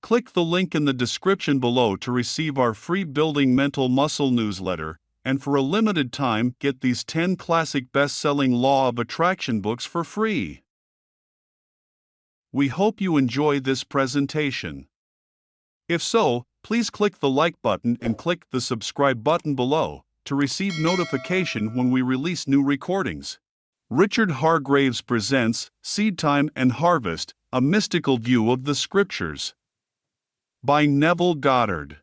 Click the link in the description below to receive our free Building Mental Muscle newsletter, and for a limited time, get these 10 classic best-selling Law of Attraction books for free. We hope you enjoy this presentation. If so, please click the like button and click the subscribe button below to receive notification when we release new recordings. Richard Hargraves presents SEEDTIME and HARVEST, A Mystical View of the Scriptures, by Neville Goddard.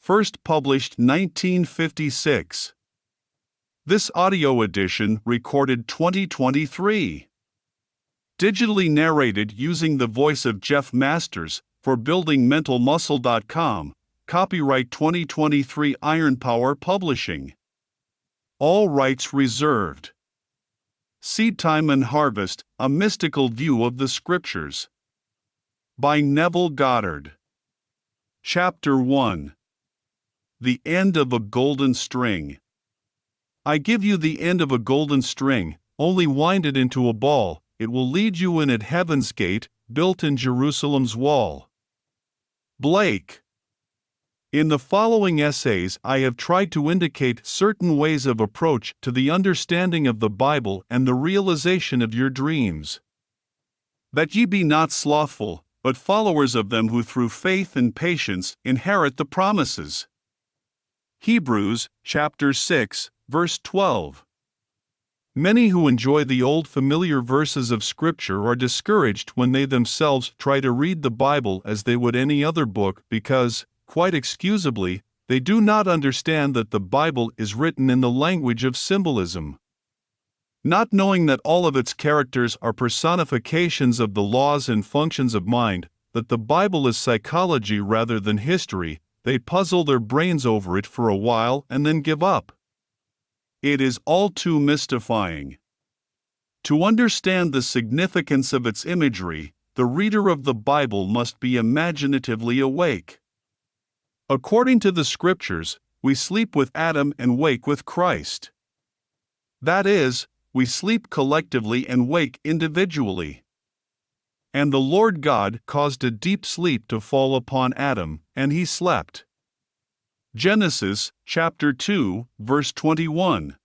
First published 1956. This audio edition recorded 2023. Digitally narrated using the voice of Jeff Masters for BuildingMentalMuscle.com. Copyright 2023 Iron Power Publishing. All rights reserved. SEEDTIME and HARVEST, A Mystical View of the Scriptures, by Neville Goddard. Chapter 1. The End of a Golden String. I give you the end of a golden string, only wind it into a ball, it will lead you in at heaven's gate, built in Jerusalem's wall. Blake. In the following essays I have tried to indicate certain ways of approach to the understanding of the Bible and the realization of your dreams. That ye be not slothful, but followers of them who through faith and patience inherit the promises. Hebrews, chapter 6, verse 12. Many who enjoy the old familiar verses of Scripture are discouraged when they themselves try to read the Bible as they would any other book because, quite excusably, they do not understand that the Bible is written in the language of symbolism. Not knowing that all of its characters are personifications of the laws and functions of mind, that the Bible is psychology rather than history, they puzzle their brains over it for a while and then give up. It is all too mystifying. To understand the significance of its imagery, the reader of the Bible must be imaginatively awake. According to the Scriptures, we sleep with Adam and wake with Christ. That is, we sleep collectively and wake individually. And the Lord God caused a deep sleep to fall upon Adam, and he slept. Genesis, chapter 2, verse 21.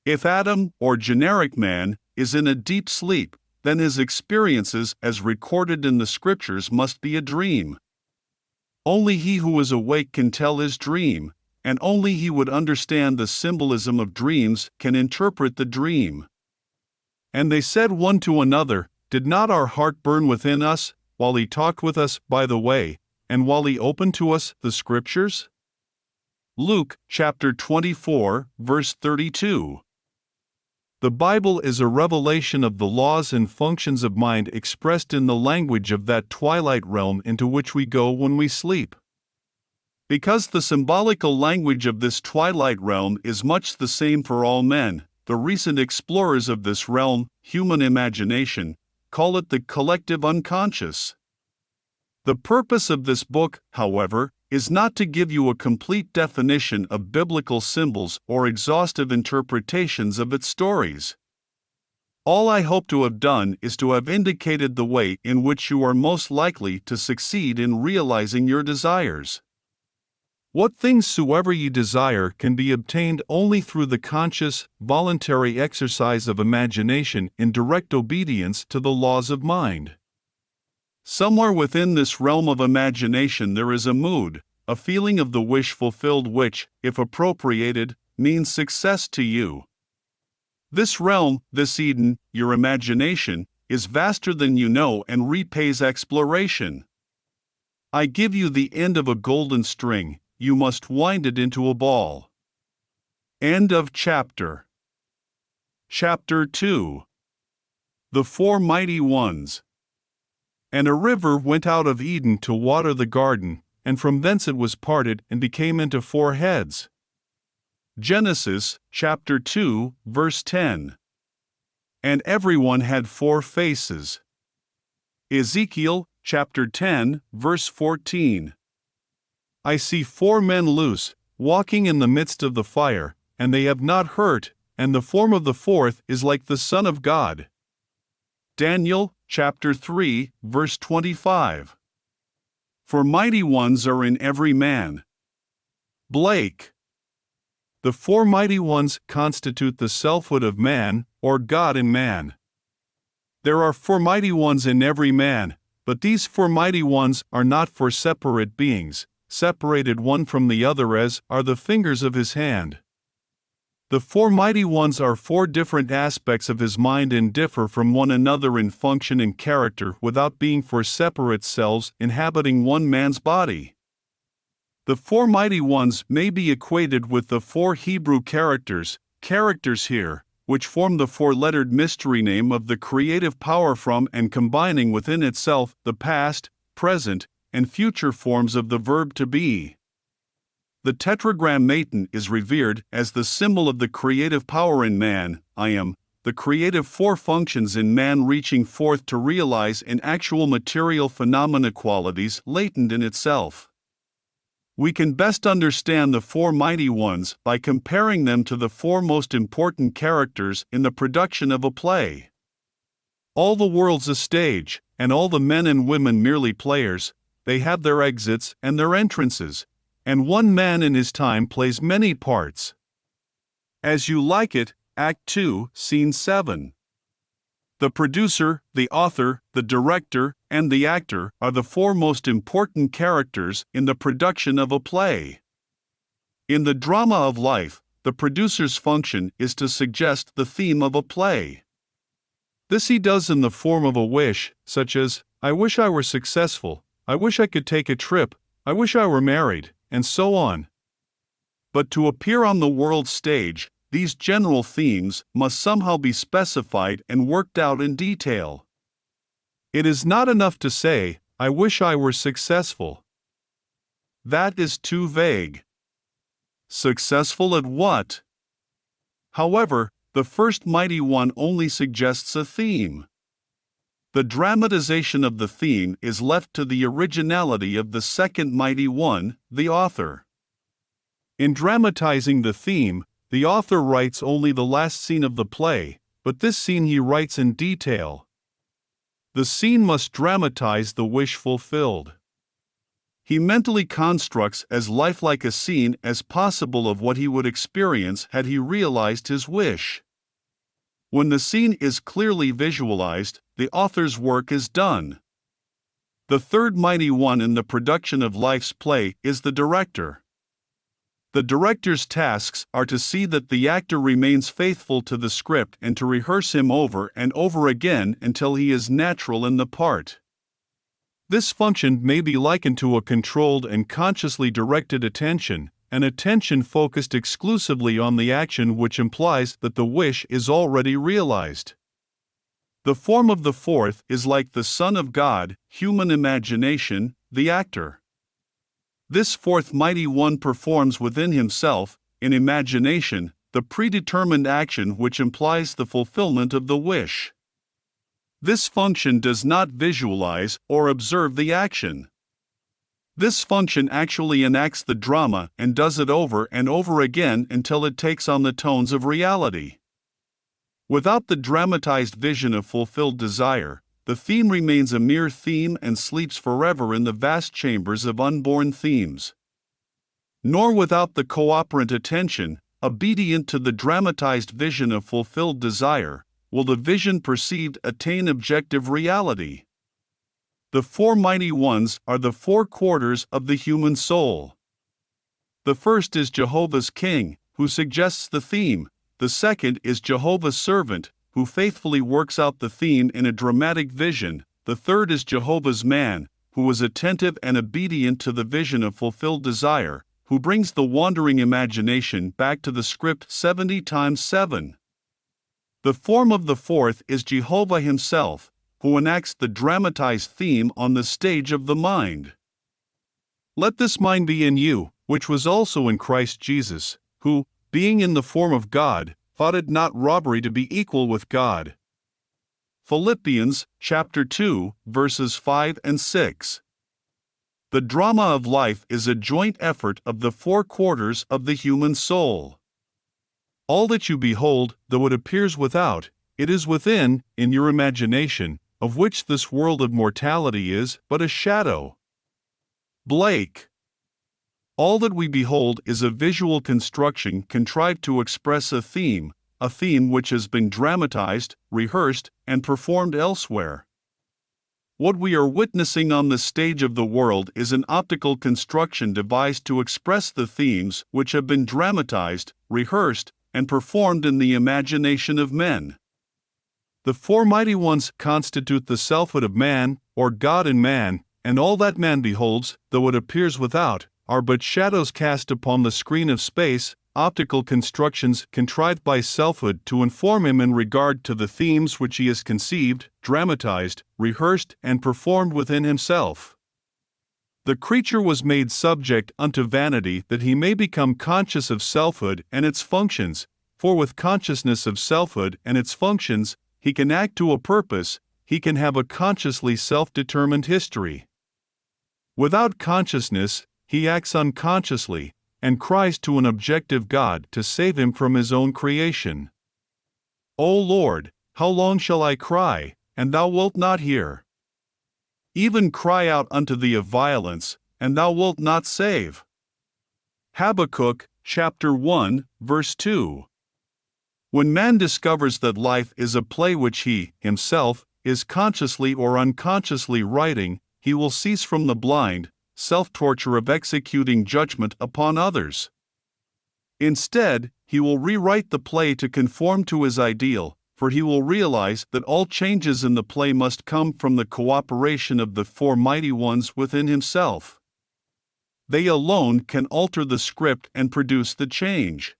If Adam, or generic man, is in a deep sleep, then his experiences as recorded in the Scriptures must be a dream. Only he who is awake can tell his dream, and only he would understand the symbolism of dreams can interpret the dream. And they said one to another, Did not our heart burn within us, while he talked with us by the way, and while he opened to us the Scriptures? Luke, chapter 24, verse 32. The Bible is a revelation of the laws and functions of mind expressed in the language of that twilight realm into which we go when we sleep. Because the symbolical language of this twilight realm is much the same for all men, the recent explorers of this realm, human imagination, call it the collective unconscious. The purpose of this book, however, is not to give you a complete definition of biblical symbols or exhaustive interpretations of its stories. All I hope to have done is to have indicated the way in which you are most likely to succeed in realizing your desires. What things soever ye desire can be obtained only through the conscious, voluntary exercise of imagination in direct obedience to the laws of mind. Somewhere within this realm of imagination there is a mood, a feeling of the wish fulfilled which, if appropriated, means success to you. This realm, this Eden, your imagination, is vaster than you know and repays exploration. I give you the end of a golden string, you must wind it into a ball. End of chapter. Chapter 2. The Four Mighty Ones. And a river went out of Eden to water the garden, and from thence it was parted and became into four heads. Genesis, chapter 2, verse 10. And everyone had four faces. Ezekiel, chapter 10, verse 14. I see four men loose, walking in the midst of the fire, and they have not hurt, and the form of the fourth is like the Son of God. Daniel, chapter 3, verse 25. For mighty ones are in every man. Blake. The four mighty ones constitute the selfhood of man, or God in man. There are four mighty ones in every man, but these four mighty ones are not four separate beings, separated one from the other as are the fingers of his hand. The four mighty ones are four different aspects of his mind and differ from one another in function and character without being four separate selves inhabiting one man's body. The four mighty ones may be equated with the four Hebrew characters here, which form the four-lettered mystery name of the creative power from and combining within itself the past, present, and future forms of the verb to be. The tetragrammaton is revered as the symbol of the creative power in man, I am, the creative four functions in man reaching forth to realize in actual material phenomena qualities latent in itself. We can best understand the four mighty ones by comparing them to the four most important characters in the production of a play. All the world's a stage, and all the men and women merely players. They have their exits and their entrances, and one man in his time plays many parts. As You Like It, Act 2, Scene 7. The producer, the author, the director, and the actor are the four most important characters in the production of a play. In the drama of life, the producer's function is to suggest the theme of a play. This he does in the form of a wish, such as, I wish I were successful, I wish I could take a trip, I wish I were married, and so on. But to appear on the world stage, these general themes must somehow be specified and worked out in detail. It is not enough to say, I wish I were successful. That is too vague. Successful at what? However, the first mighty one only suggests a theme. The dramatization of the theme is left to the originality of the second mighty one, the author. In dramatizing the theme, the author writes only the last scene of the play, but this scene he writes in detail. The scene must dramatize the wish fulfilled. He mentally constructs as lifelike a scene as possible of what he would experience had he realized his wish. When the scene is clearly visualized, the author's work is done. The third mighty one in the production of life's play is the director. The director's tasks are to see that the actor remains faithful to the script and to rehearse him over and over again until he is natural in the part. This function may be likened to a controlled and consciously directed attention, an attention focused exclusively on the action which implies that the wish is already realized. The form of the fourth is like the Son of God, human imagination, the actor. This fourth mighty one performs within himself, in imagination, the predetermined action which implies the fulfillment of the wish. This function does not visualize or observe the action. This function actually enacts the drama and does it over and over again until it takes on the tones of reality. Without the dramatized vision of fulfilled desire, the theme remains a mere theme and sleeps forever in the vast chambers of unborn themes. Nor without the cooperant attention, obedient to the dramatized vision of fulfilled desire, will the vision perceived attain objective reality. The four mighty ones are the four quarters of the human soul. The first is Jehovah's King, who suggests the theme. The second is Jehovah's servant, who faithfully works out the theme in a dramatic vision. The third is Jehovah's man, who is attentive and obedient to the vision of fulfilled desire, who brings the wandering imagination back to the script 70 times 7. The form of the fourth is Jehovah himself, who enacts the dramatized theme on the stage of the mind. Let this mind be in you, which was also in Christ Jesus, who, being in the form of God, thought it not robbery to be equal with God. Philippians chapter 2, verses 5 and 6. The drama of life is a joint effort of the four quarters of the human soul. All that you behold, though it appears without, it is within, in your imagination, of which this world of mortality is but a shadow. Blake. All that we behold is a visual construction contrived to express a theme which has been dramatized, rehearsed, and performed elsewhere. What we are witnessing on the stage of the world is an optical construction devised to express the themes which have been dramatized, rehearsed, and performed in the imagination of men. The four mighty ones constitute the selfhood of man, or God in man, and all that man beholds, though it appears without, are but shadows cast upon the screen of space, optical constructions contrived by selfhood to inform him in regard to the themes which he has conceived, dramatized, rehearsed, and performed within himself. The creature was made subject unto vanity that he may become conscious of selfhood and its functions, for with consciousness of selfhood and its functions, he can act to a purpose, he can have a consciously self-determined history. Without consciousness, he acts unconsciously, and cries to an objective God to save him from his own creation. O Lord, how long shall I cry, and thou wilt not hear? Even cry out unto thee of violence, and thou wilt not save. Habakkuk, chapter 1, verse 2. When man discovers that life is a play which he, himself, is consciously or unconsciously writing, he will cease from the blind, self-torture of executing judgment upon others. Instead, he will rewrite the play to conform to his ideal, for he will realize that all changes in the play must come from the cooperation of the four mighty ones within himself. They alone can alter the script and produce the change.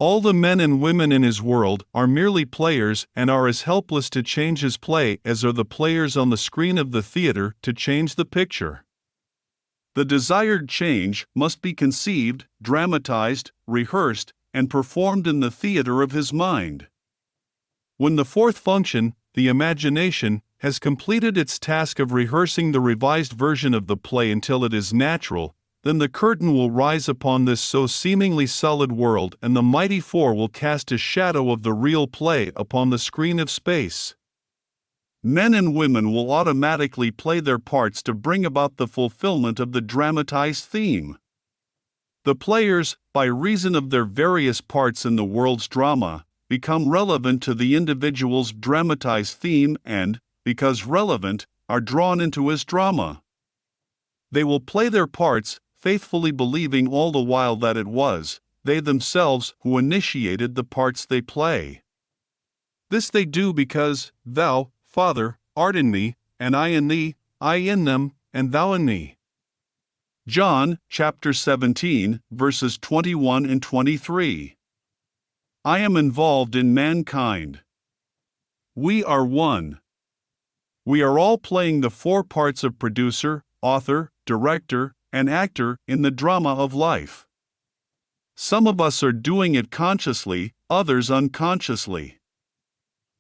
All the men and women in his world are merely players and are as helpless to change his play as are the players on the screen of the theater to change the picture. The desired change must be conceived, dramatized, rehearsed, and performed in the theater of his mind. When the fourth function, the imagination, has completed its task of rehearsing the revised version of the play until it is natural, then the curtain will rise upon this so seemingly solid world and the mighty four will cast a shadow of the real play upon the screen of space. Men and women will automatically play their parts to bring about the fulfillment of the dramatized theme. The players, by reason of their various parts in the world's drama, become relevant to the individual's dramatized theme and, because relevant, are drawn into his drama. They will play their parts, faithfully believing all the while that it was they themselves who initiated the parts they play. This they do because thou, Father, art in me, and I in thee, I in them, and thou in me. John, chapter 17, verses 21 and 23. I am involved in mankind. We are one. We are all playing the four parts of producer, author, director, and actor in the drama of life. Some of us are doing it consciously, others unconsciously.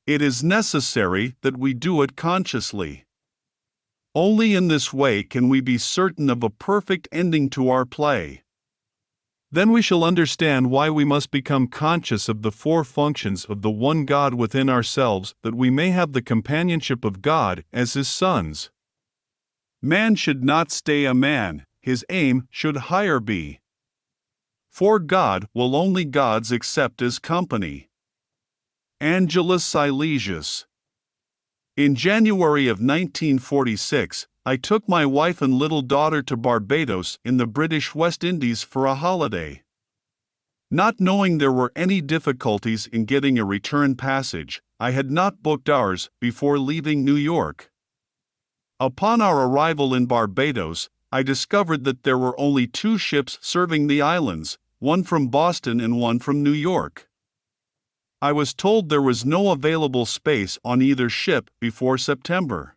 It is necessary that we do it consciously. Only in this way can we be certain of a perfect ending to our play. Then we shall understand why we must become conscious of the four functions of the one God within ourselves, that we may have the companionship of God as His sons. Man should not stay a man, his aim should higher be. For God will only gods accept as company. Angelus Silesius. In January of 1946, I took my wife and little daughter to Barbados in the British West Indies for a holiday. Not knowing there were any difficulties in getting a return passage, I had not booked ours before leaving New York. Upon our arrival in Barbados, I discovered that there were only 2 ships serving the islands, one from Boston and one from New York. I was told there was no available space on either ship before September.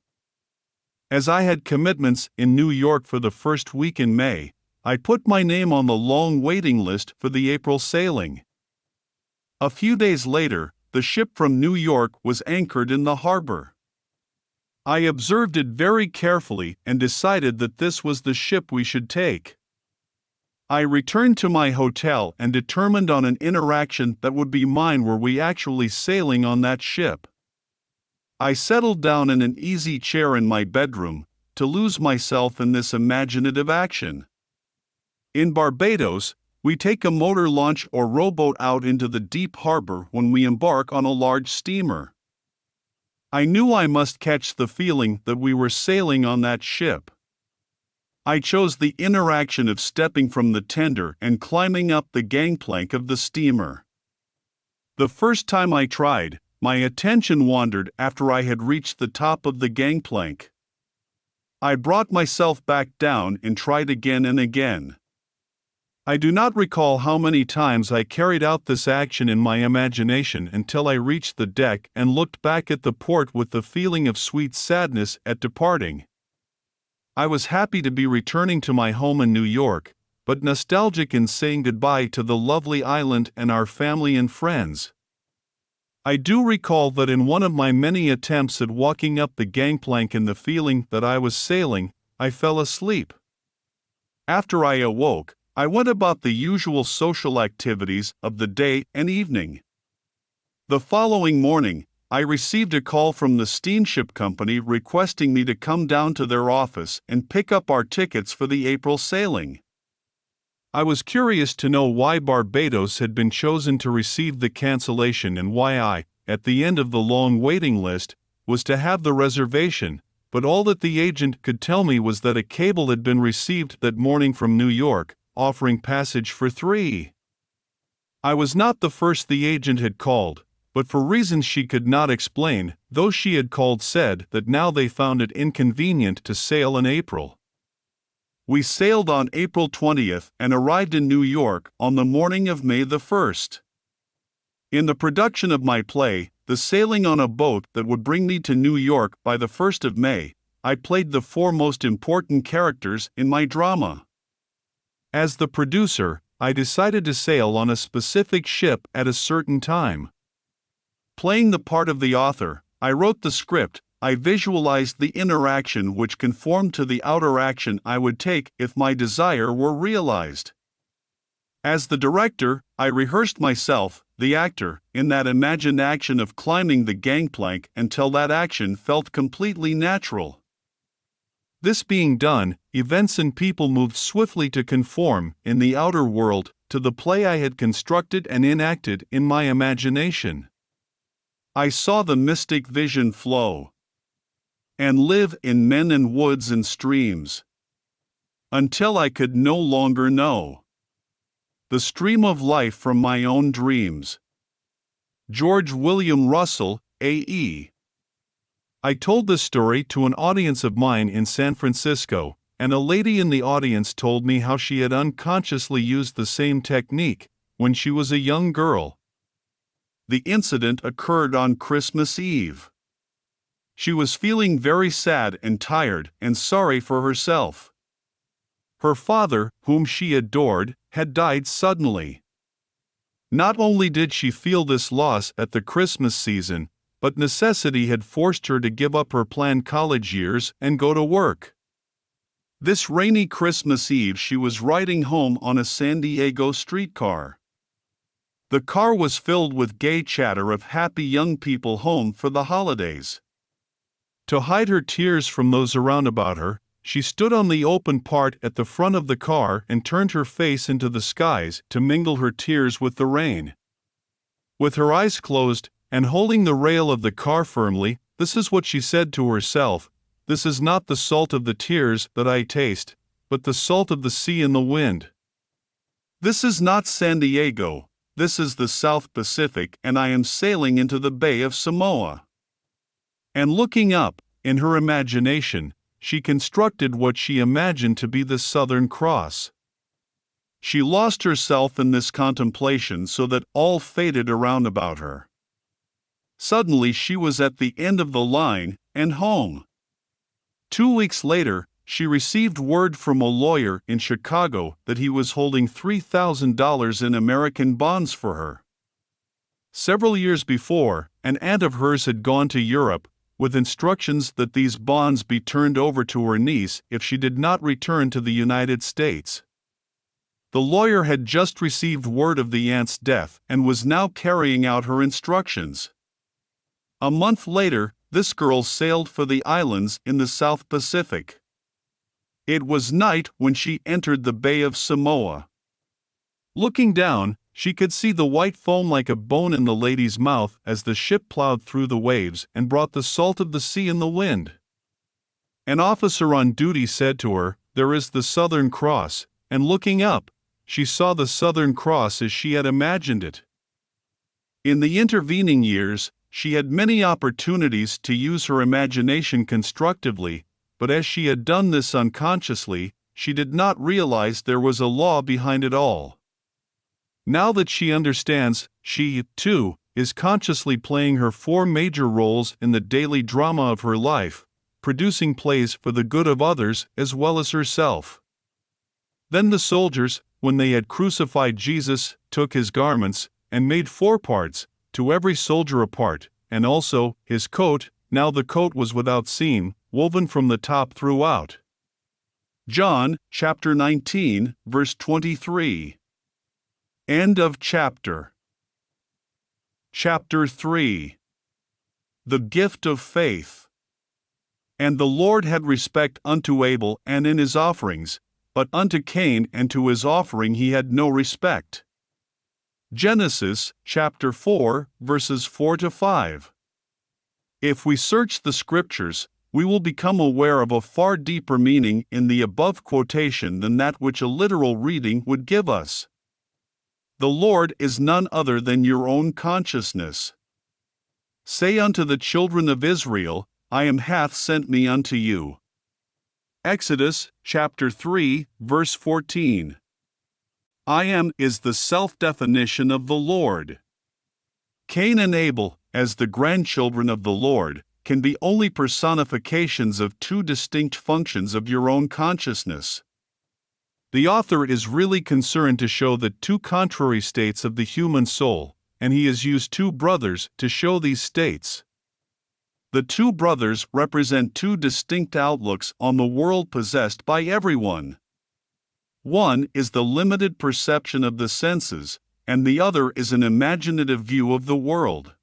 As I had commitments in New York for the first week in May, I put my name on the long waiting list for the April sailing. A few days later, the ship from New York was anchored in the harbor. I observed it very carefully and decided that this was the ship we should take. I returned to my hotel and determined on an interaction that would be mine were we actually sailing on that ship. I settled down in an easy chair in my bedroom, to lose myself in this imaginative action. In Barbados, we take a motor launch or rowboat out into the deep harbor when we embark on a large steamer. I knew I must catch the feeling that we were sailing on that ship. I chose the interaction of stepping from the tender and climbing up the gangplank of the steamer. The first time I tried, my attention wandered after I had reached the top of the gangplank. I brought myself back down and tried again and again. I do not recall how many times I carried out this action in my imagination until I reached the deck and looked back at the port with the feeling of sweet sadness at departing. I was happy to be returning to my home in New York, but nostalgic in saying goodbye to the lovely island and our family and friends. I do recall that in one of my many attempts at walking up the gangplank in the feeling that I was sailing, I fell asleep. After I awoke, I went about the usual social activities of the day and evening. The following morning, I received a call from the steamship company requesting me to come down to their office and pick up our tickets for the April sailing. I was curious to know why Barbados had been chosen to receive the cancellation and why I, at the end of the long waiting list, was to have the reservation, but all that the agent could tell me was that a cable had been received that morning from New York, offering passage for 3. I was not the first the agent had called, but for reasons she could not explain, those she had called said that now they found it inconvenient to sail in April. We sailed on April 20th and arrived in New York on the morning of May the 1st. In the production of my play, The Sailing on a Boat That Would Bring Me to New York by the 1st of May, I played the 4 most important characters in my drama. As the producer, I decided to sail on a specific ship at a certain time. Playing the part of the author, I wrote the script. I visualized the interaction which conformed to the outer action I would take if my desire were realized. As the director, I rehearsed myself, the actor, in that imagined action of climbing the gangplank until that action felt completely natural. This being done, events and people moved swiftly to conform, in the outer world, to the play I had constructed and enacted in my imagination. I saw the mystic vision flow and live in men and woods and streams until I could no longer know the stream of life from my own dreams. George William Russell, A.E. I told this story to an audience of mine in San Francisco, and a lady in the audience told me how she had unconsciously used the same technique when she was a young girl. The incident occurred on Christmas Eve. She was feeling very sad and tired and sorry for herself. Her father, whom she adored, had died suddenly. Not only did she feel this loss at the Christmas season, but necessity had forced her to give up her planned college years and go to work. This rainy Christmas Eve she was riding home on a San Diego streetcar. The car was filled with gay chatter of happy young people home for the holidays. To hide her tears from those around about her, she stood on the open part at the front of the car and turned her face into the skies to mingle her tears with the rain. With her eyes closed, and holding the rail of the car firmly, this is what she said to herself: "This is not the salt of the tears that I taste, but the salt of the sea and the wind. This is not San Diego, this is the South Pacific, and I am sailing into the Bay of Samoa." And looking up, in her imagination, she constructed what she imagined to be the Southern Cross. She lost herself in this contemplation so that all faded around about her. Suddenly she was at the end of the line and home. 2 weeks later, she received word from a lawyer in Chicago that he was holding $3,000 in American bonds for her. Several years before, an aunt of hers had gone to Europe, with instructions that these bonds be turned over to her niece if she did not return to the United States. The lawyer had just received word of the aunt's death and was now carrying out her instructions. A month later, this girl sailed for the islands in the South Pacific. It was night when she entered the Bay of Samoa. Looking down, she could see the white foam like a bone in the lady's mouth as the ship plowed through the waves and brought the salt of the sea in the wind. An officer on duty said to her, "There is the Southern Cross," and looking up, she saw the Southern Cross as she had imagined it. In the intervening years, she had many opportunities to use her imagination constructively, but as she had done this unconsciously, she did not realize there was a law behind it all. Now that she understands, she, too, is consciously playing her four major roles in the daily drama of her life, producing plays for the good of others as well as herself. Then the soldiers, when they had crucified Jesus, took his garments, and made four parts, to every soldier a part, and also his coat. Now the coat was without seam, woven from the top throughout. John, chapter 19, verse 23. End of chapter. Chapter 3. The gift of faith. And the Lord had respect unto Abel and in his offerings, but unto Cain and to his offering he had no respect. Genesis, chapter 4, verses 4-5. If we search the Scriptures, we will become aware of a far deeper meaning in the above quotation than that which a literal reading would give us. The Lord is none other than your own consciousness. Say unto the children of Israel, I am hath sent me unto you. Exodus, chapter 3, verse 14. I am is the self-definition of the Lord. Cain and Abel, as the grandchildren of the Lord, can be only personifications of two distinct functions of your own consciousness. The author is really concerned to show the two contrary states of the human soul, and he has used two brothers to show these states. The two brothers represent two distinct outlooks on the world possessed by everyone. One is the limited perception of the senses, and the other is an imaginative view of the world.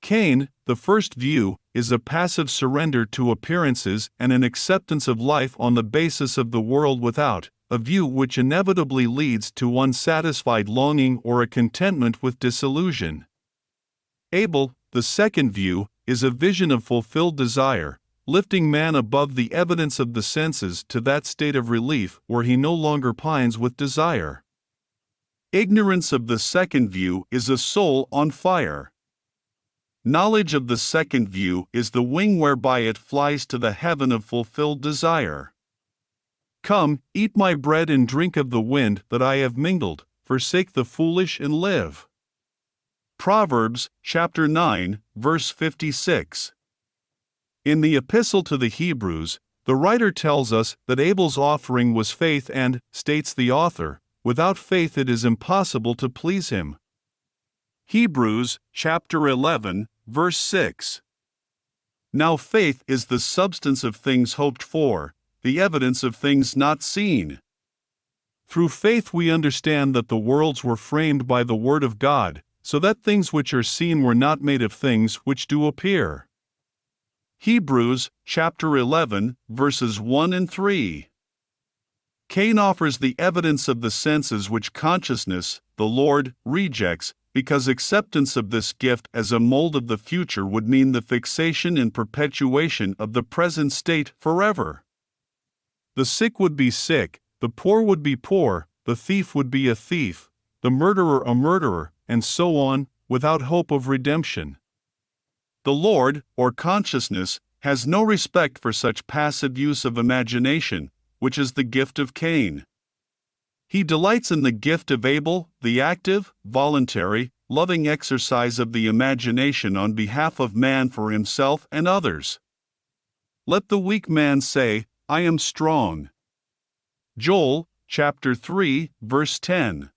Cain, the first view, is a passive surrender to appearances and an acceptance of life on the basis of the world without, a view which inevitably leads to unsatisfied longing or a contentment with disillusion. Abel, the second view, is a vision of fulfilled desire, lifting man above the evidence of the senses to that state of relief where he no longer pines with desire. Ignorance of the second view is a soul on fire. Knowledge of the second view is the wing whereby it flies to the heaven of fulfilled desire. Come, eat my bread and drink of the wind that I have mingled, forsake the foolish and live. Proverbs, chapter 9, verse 56. In the Epistle to the Hebrews, the writer tells us that Abel's offering was faith and, states the author, without faith it is impossible to please him. Hebrews, chapter 11, verse 6. Now faith is the substance of things hoped for, the evidence of things not seen. Through faith we understand that the worlds were framed by the word of God, so that things which are seen were not made of things which do appear. Hebrews, chapter 11, verses 1 and 3. Cain offers the evidence of the senses which consciousness, the Lord, rejects, because acceptance of this gift as a mold of the future would mean the fixation and perpetuation of the present state forever. The sick would be sick, the poor would be poor, the thief would be a thief, the murderer a murderer, and so on, without hope of redemption. The Lord, or consciousness, has no respect for such passive use of imagination, which is the gift of Cain. He delights in the gift of Abel, the active, voluntary, loving exercise of the imagination on behalf of man for himself and others. Let the weak man say, I am strong. Joel, chapter 3, verse 10.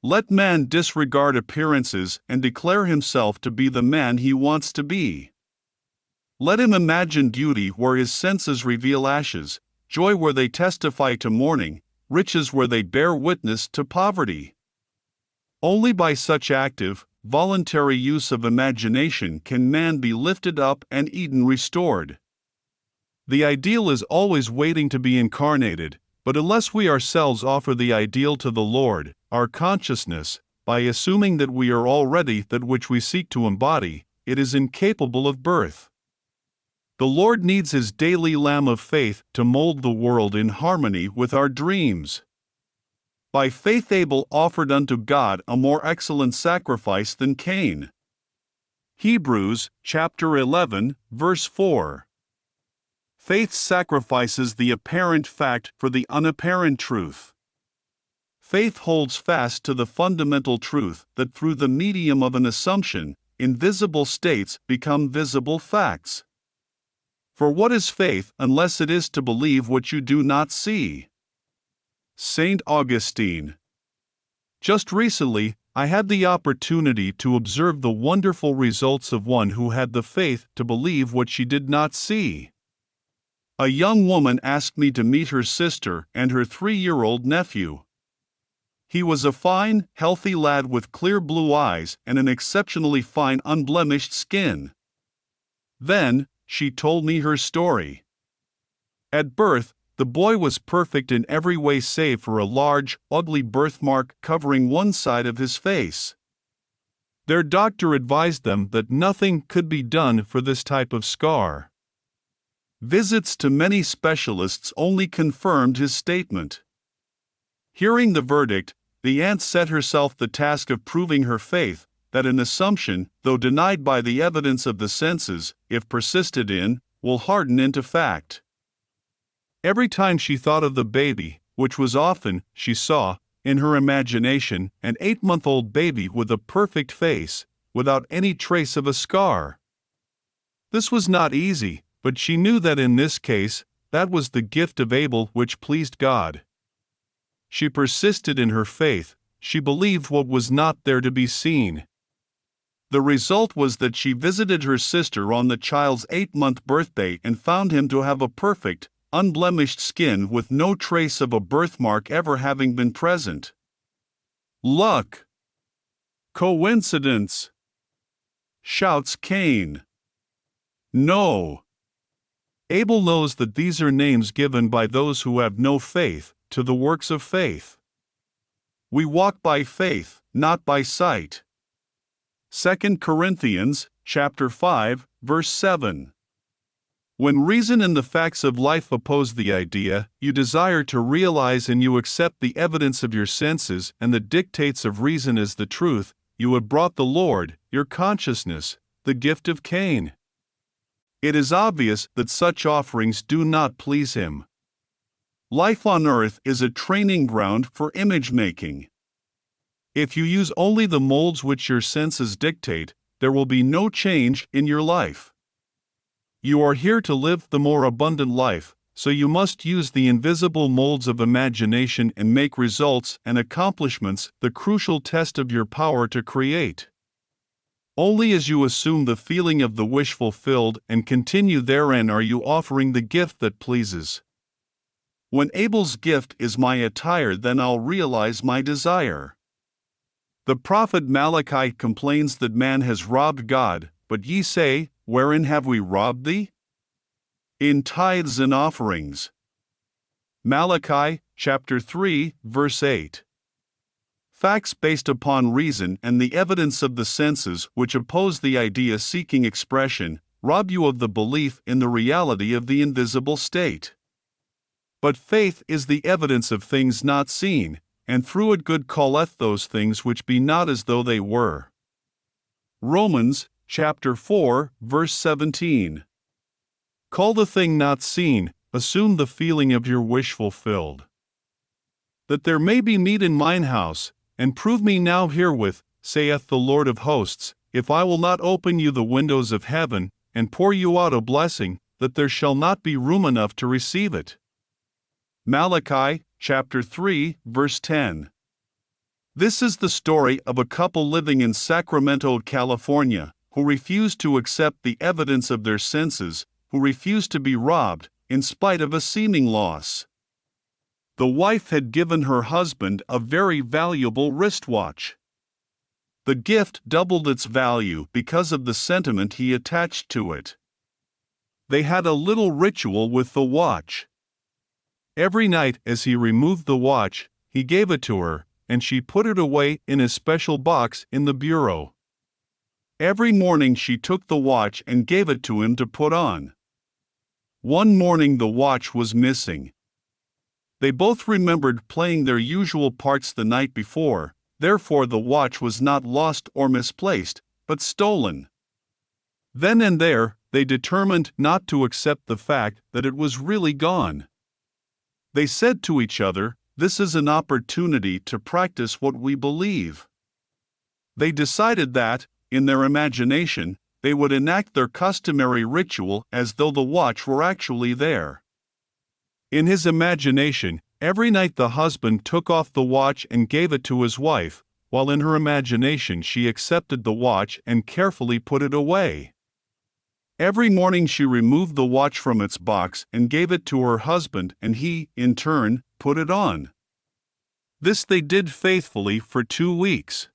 Let man disregard appearances and declare himself to be the man he wants to be. Let him imagine beauty where his senses reveal ashes, joy where they testify to mourning, riches where they bear witness to poverty. Only by such active, voluntary use of imagination can man be lifted up and Eden restored. The ideal is always waiting to be incarnated, but unless we ourselves offer the ideal to the Lord, our consciousness, by assuming that we are already that which we seek to embody, it is incapable of birth. The Lord needs His daily lamb of faith to mold the world in harmony with our dreams. By faith Abel offered unto God a more excellent sacrifice than Cain. Hebrews chapter 11, verse 4. Faith sacrifices the apparent fact for the unapparent truth. Faith holds fast to the fundamental truth that through the medium of an assumption, invisible states become visible facts. For what is faith unless it is to believe what you do not see? St. Augustine. Just recently, I had the opportunity to observe the wonderful results of one who had the faith to believe what she did not see. A young woman asked me to meet her sister and her 3-year-old nephew. He was a fine, healthy lad with clear blue eyes and an exceptionally fine, unblemished skin. Then, she told me her story. At birth, the boy was perfect in every way save for a large, ugly birthmark covering one side of his face. Their doctor advised them that nothing could be done for this type of scar. Visits to many specialists only confirmed his statement. Hearing the verdict, the aunt set herself the task of proving her faith that an assumption, though denied by the evidence of the senses, if persisted in, will harden into fact. Every time she thought of the baby, which was often, she saw, in her imagination, an 8-month-old baby with a perfect face, without any trace of a scar. This was not easy, but she knew that in this case, that was the gift of Abel which pleased God. She persisted in her faith, she believed what was not there to be seen. The result was that she visited her sister on the child's 8-month birthday and found him to have a perfect, unblemished skin with no trace of a birthmark ever having been present. Luck! Coincidence! Shouts Cain. No! Abel knows that these are names given by those who have no faith, to the works of faith. We walk by faith, not by sight. 2 Corinthians chapter 5, verse 7. When reason and the facts of life oppose the idea, you desire to realize and you accept the evidence of your senses and the dictates of reason as the truth, you have brought the Lord, your consciousness, the gift of Cain. It is obvious that such offerings do not please Him. Life on earth is a training ground for image making. If you use only the molds which your senses dictate, there will be no change in your life. You are here to live the more abundant life, so you must use the invisible molds of imagination and make results and accomplishments the crucial test of your power to create. Only as you assume the feeling of the wish fulfilled and continue therein are you offering the gift that pleases. When Abel's gift is my attire, then I'll realize my desire. The prophet Malachi complains that man has robbed God, but ye say, wherein have we robbed thee? In tithes and offerings. Malachi chapter 3, verse 8. Facts based upon reason and the evidence of the senses which oppose the idea seeking expression, rob you of the belief in the reality of the invisible state. But faith is the evidence of things not seen, and through it God calleth those things which be not as though they were. Romans chapter 4, verse 17. Call the thing not seen, assume the feeling of your wish fulfilled. That there may be meat in mine house, and prove me now herewith, saith the Lord of hosts, if I will not open you the windows of heaven, and pour you out a blessing, that there shall not be room enough to receive it. Malachi chapter 3, verse 10. This is the story of a couple living in Sacramento, California, who refused to accept the evidence of their senses, who refused to be robbed, in spite of a seeming loss. The wife had given her husband a very valuable wristwatch. The gift doubled its value because of the sentiment he attached to it. They had a little ritual with the watch. Every night as he removed the watch, he gave it to her, and she put it away in a special box in the bureau. Every morning she took the watch and gave it to him to put on. One morning the watch was missing. They both remembered playing their usual parts the night before, therefore the watch was not lost or misplaced, but stolen. Then and there, they determined not to accept the fact that it was really gone. They said to each other, "This is an opportunity to practice what we believe." They decided that, in their imagination, they would enact their customary ritual as though the watch were actually there. In his imagination, every night the husband took off the watch and gave it to his wife, while in her imagination she accepted the watch and carefully put it away. Every morning she removed the watch from its box and gave it to her husband, and he, in turn, put it on. This they did faithfully for 2 weeks.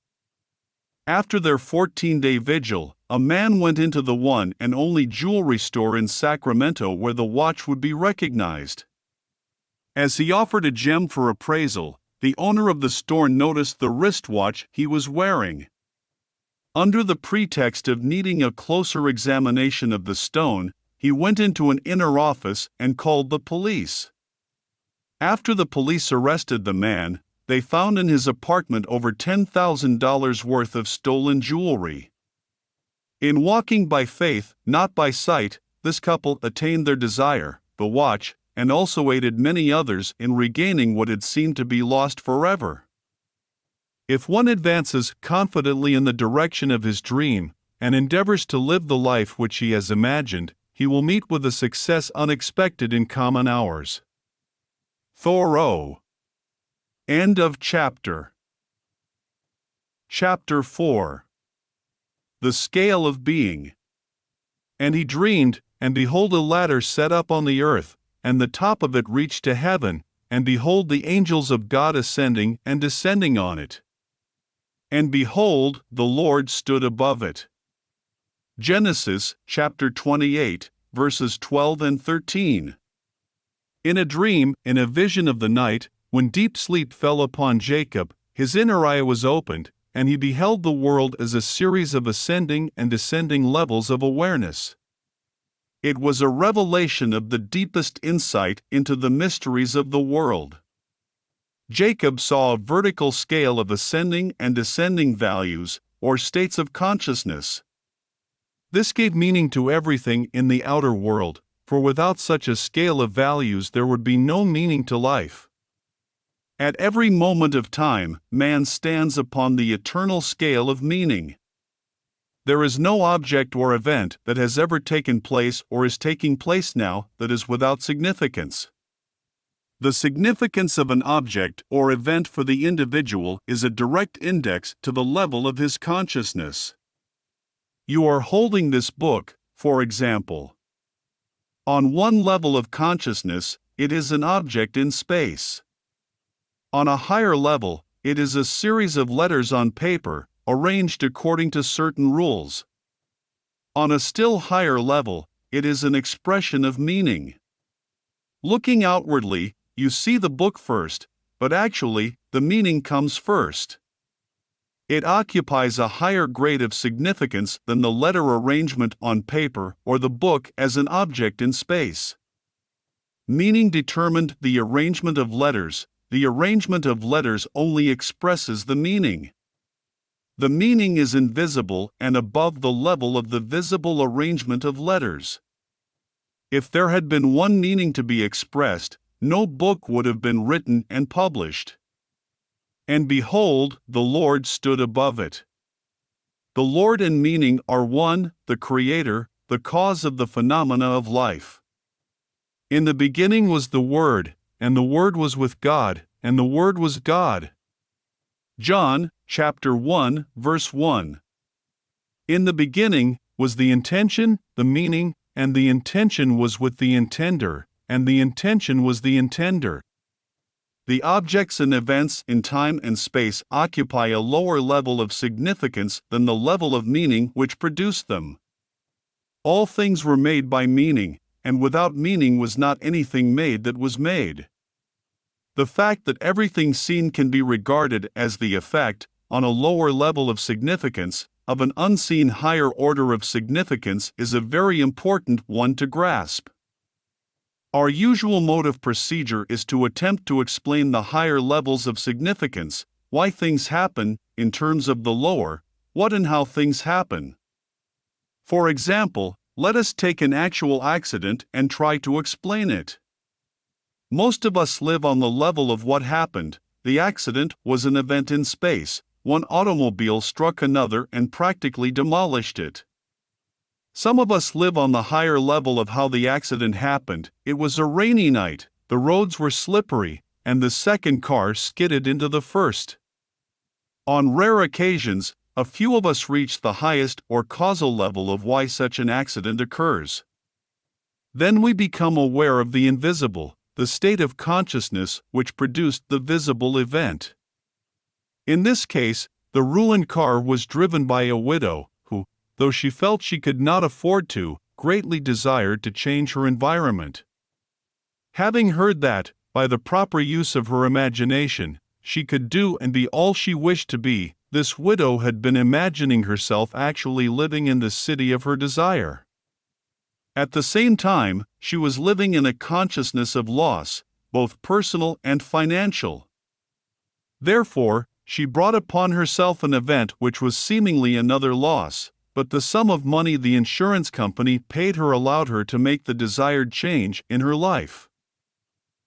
After their 14-day vigil, a man went into the one and only jewelry store in Sacramento where the watch would be recognized. As he offered a gem for appraisal, the owner of the store noticed the wristwatch he was wearing. Under the pretext of needing a closer examination of the stone, he went into an inner office and called the police. After the police arrested the man, they found in his apartment over $10,000 worth of stolen jewelry. In walking by faith, not by sight, this couple attained their desire, the watch, and also aided many others in regaining what had seemed to be lost forever. If one advances confidently in the direction of his dream, and endeavors to live the life which he has imagined, he will meet with a success unexpected in common hours. Thoreau. End of chapter. Chapter 4. The Scale of Being. And he dreamed, and behold a ladder set up on the earth, and the top of it reached to heaven, and behold the angels of God ascending and descending on it. And behold, the Lord stood above it. Genesis chapter 28, verses 12 and 13. In a dream, in a vision of the night, when deep sleep fell upon Jacob, his inner eye was opened, and he beheld the world as a series of ascending and descending levels of awareness. It was a revelation of the deepest insight into the mysteries of the world. Jacob saw a vertical scale of ascending and descending values, or states of consciousness. This gave meaning to everything in the outer world, for without such a scale of values there would be no meaning to life. At every moment of time, man stands upon the eternal scale of meaning. There is no object or event that has ever taken place or is taking place now that is without significance. The significance of an object or event for the individual is a direct index to the level of his consciousness. You are holding this book, for example. On one level of consciousness, it is an object in space. On a higher level, it is a series of letters on paper, arranged according to certain rules. On a still higher level, it is an expression of meaning. Looking outwardly, you see the book first, but actually, the meaning comes first. It occupies a higher grade of significance than the letter arrangement on paper or the book as an object in space. Meaning determined the arrangement of letters. The arrangement of letters only expresses the meaning. The meaning is invisible and above the level of the visible arrangement of letters. If there had been one meaning to be expressed, no book would have been written and published. And behold, the Lord stood above it. The Lord and meaning are one, the Creator, the cause of the phenomena of life. In the beginning was the Word, and the Word was with God, and the Word was God. John, chapter 1, verse 1. In the beginning was the intention, the meaning, and the intention was with the intender, and the intention was the intender. The objects and events in time and space occupy a lower level of significance than the level of meaning which produced them. All things were made by meaning, and without meaning was not anything made that was made. The fact that everything seen can be regarded as the effect, on a lower level of significance, of an unseen higher order of significance is a very important one to grasp. Our usual mode of procedure is to attempt to explain the higher levels of significance, why things happen, in terms of the lower, what and how things happen. For example, let us take an actual accident and try to explain it. Most of us live on the level of what happened. The accident was an event in space. One automobile struck another and practically demolished it. Some of us live on the higher level of how the accident happened. It was a rainy night, the roads were slippery, and the second car skidded into the first. On rare occasions, a few of us reach the highest or causal level of why such an accident occurs. Then we become aware of the invisible, the state of consciousness which produced the visible event. In this case, the ruined car was driven by a widow who, though she felt she could not afford to, greatly desired to change her environment. Having heard that, by the proper use of her imagination, she could do and be all she wished to be, this widow had been imagining herself actually living in the city of her desire. At the same time, she was living in a consciousness of loss, both personal and financial. Therefore, she brought upon herself an event which was seemingly another loss, but the sum of money the insurance company paid her allowed her to make the desired change in her life.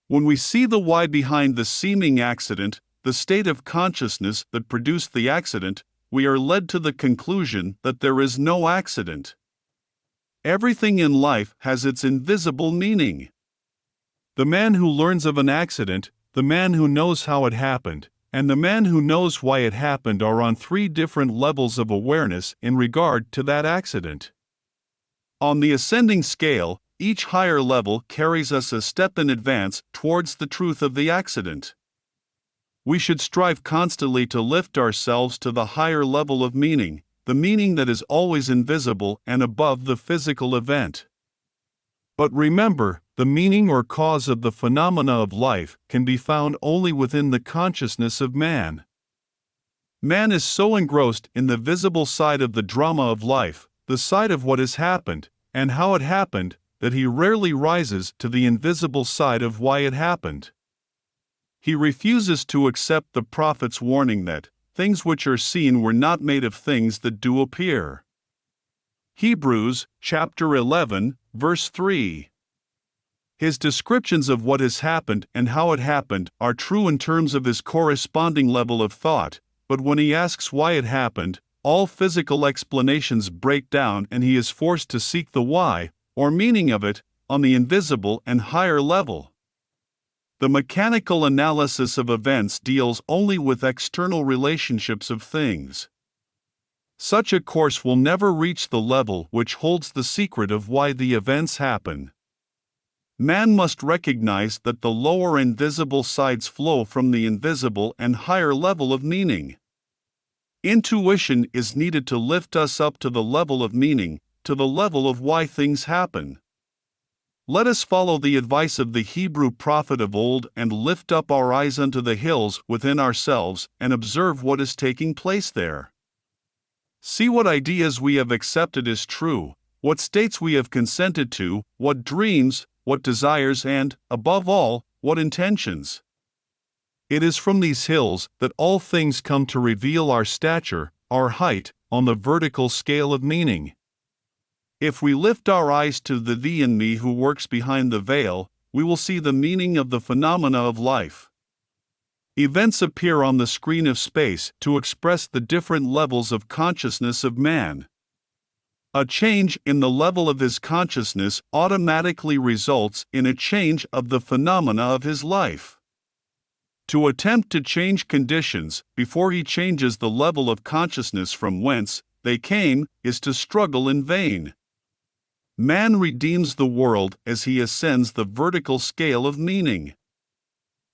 When we see the why behind the seeming accident, the state of consciousness that produced the accident, we are led to the conclusion that there is no accident. Everything in life has its invisible meaning. The man who learns of an accident, the man who knows how it happened, and the man who knows why it happened are on three different levels of awareness in regard to that accident. On the ascending scale, each higher level carries us a step in advance towards the truth of the accident. We should strive constantly to lift ourselves to the higher level of meaning, the meaning that is always invisible and above the physical event. But remember, the meaning or cause of the phenomena of life can be found only within the consciousness of man. Man is so engrossed in the visible side of the drama of life, the side of what has happened, and how it happened, that he rarely rises to the invisible side of why it happened. He refuses to accept the prophet's warning that things which are seen were not made of things that do appear. Hebrews chapter 11, verse 3. His descriptions of what has happened and how it happened are true in terms of his corresponding level of thought, but when he asks why it happened, all physical explanations break down and he is forced to seek the why, or meaning of it, on the invisible and higher level. The mechanical analysis of events deals only with external relationships of things. Such a course will never reach the level which holds the secret of why the events happen. Man must recognize that the lower invisible sides flow from the invisible and higher level of meaning. Intuition is needed to lift us up to the level of meaning, to the level of why things happen. Let us follow the advice of the Hebrew prophet of old and lift up our eyes unto the hills within ourselves and observe what is taking place there. See what ideas we have accepted as true, what states we have consented to, what dreams, what desires and, above all, what intentions. It is from these hills that all things come to reveal our stature, our height, on the vertical scale of meaning. If we lift our eyes to the thee and me who works behind the veil, we will see the meaning of the phenomena of life. Events appear on the screen of space to express the different levels of consciousness of man. A change in the level of his consciousness automatically results in a change of the phenomena of his life. To attempt to change conditions before he changes the level of consciousness from whence they came is to struggle in vain. Man redeems the world as he ascends the vertical scale of meaning.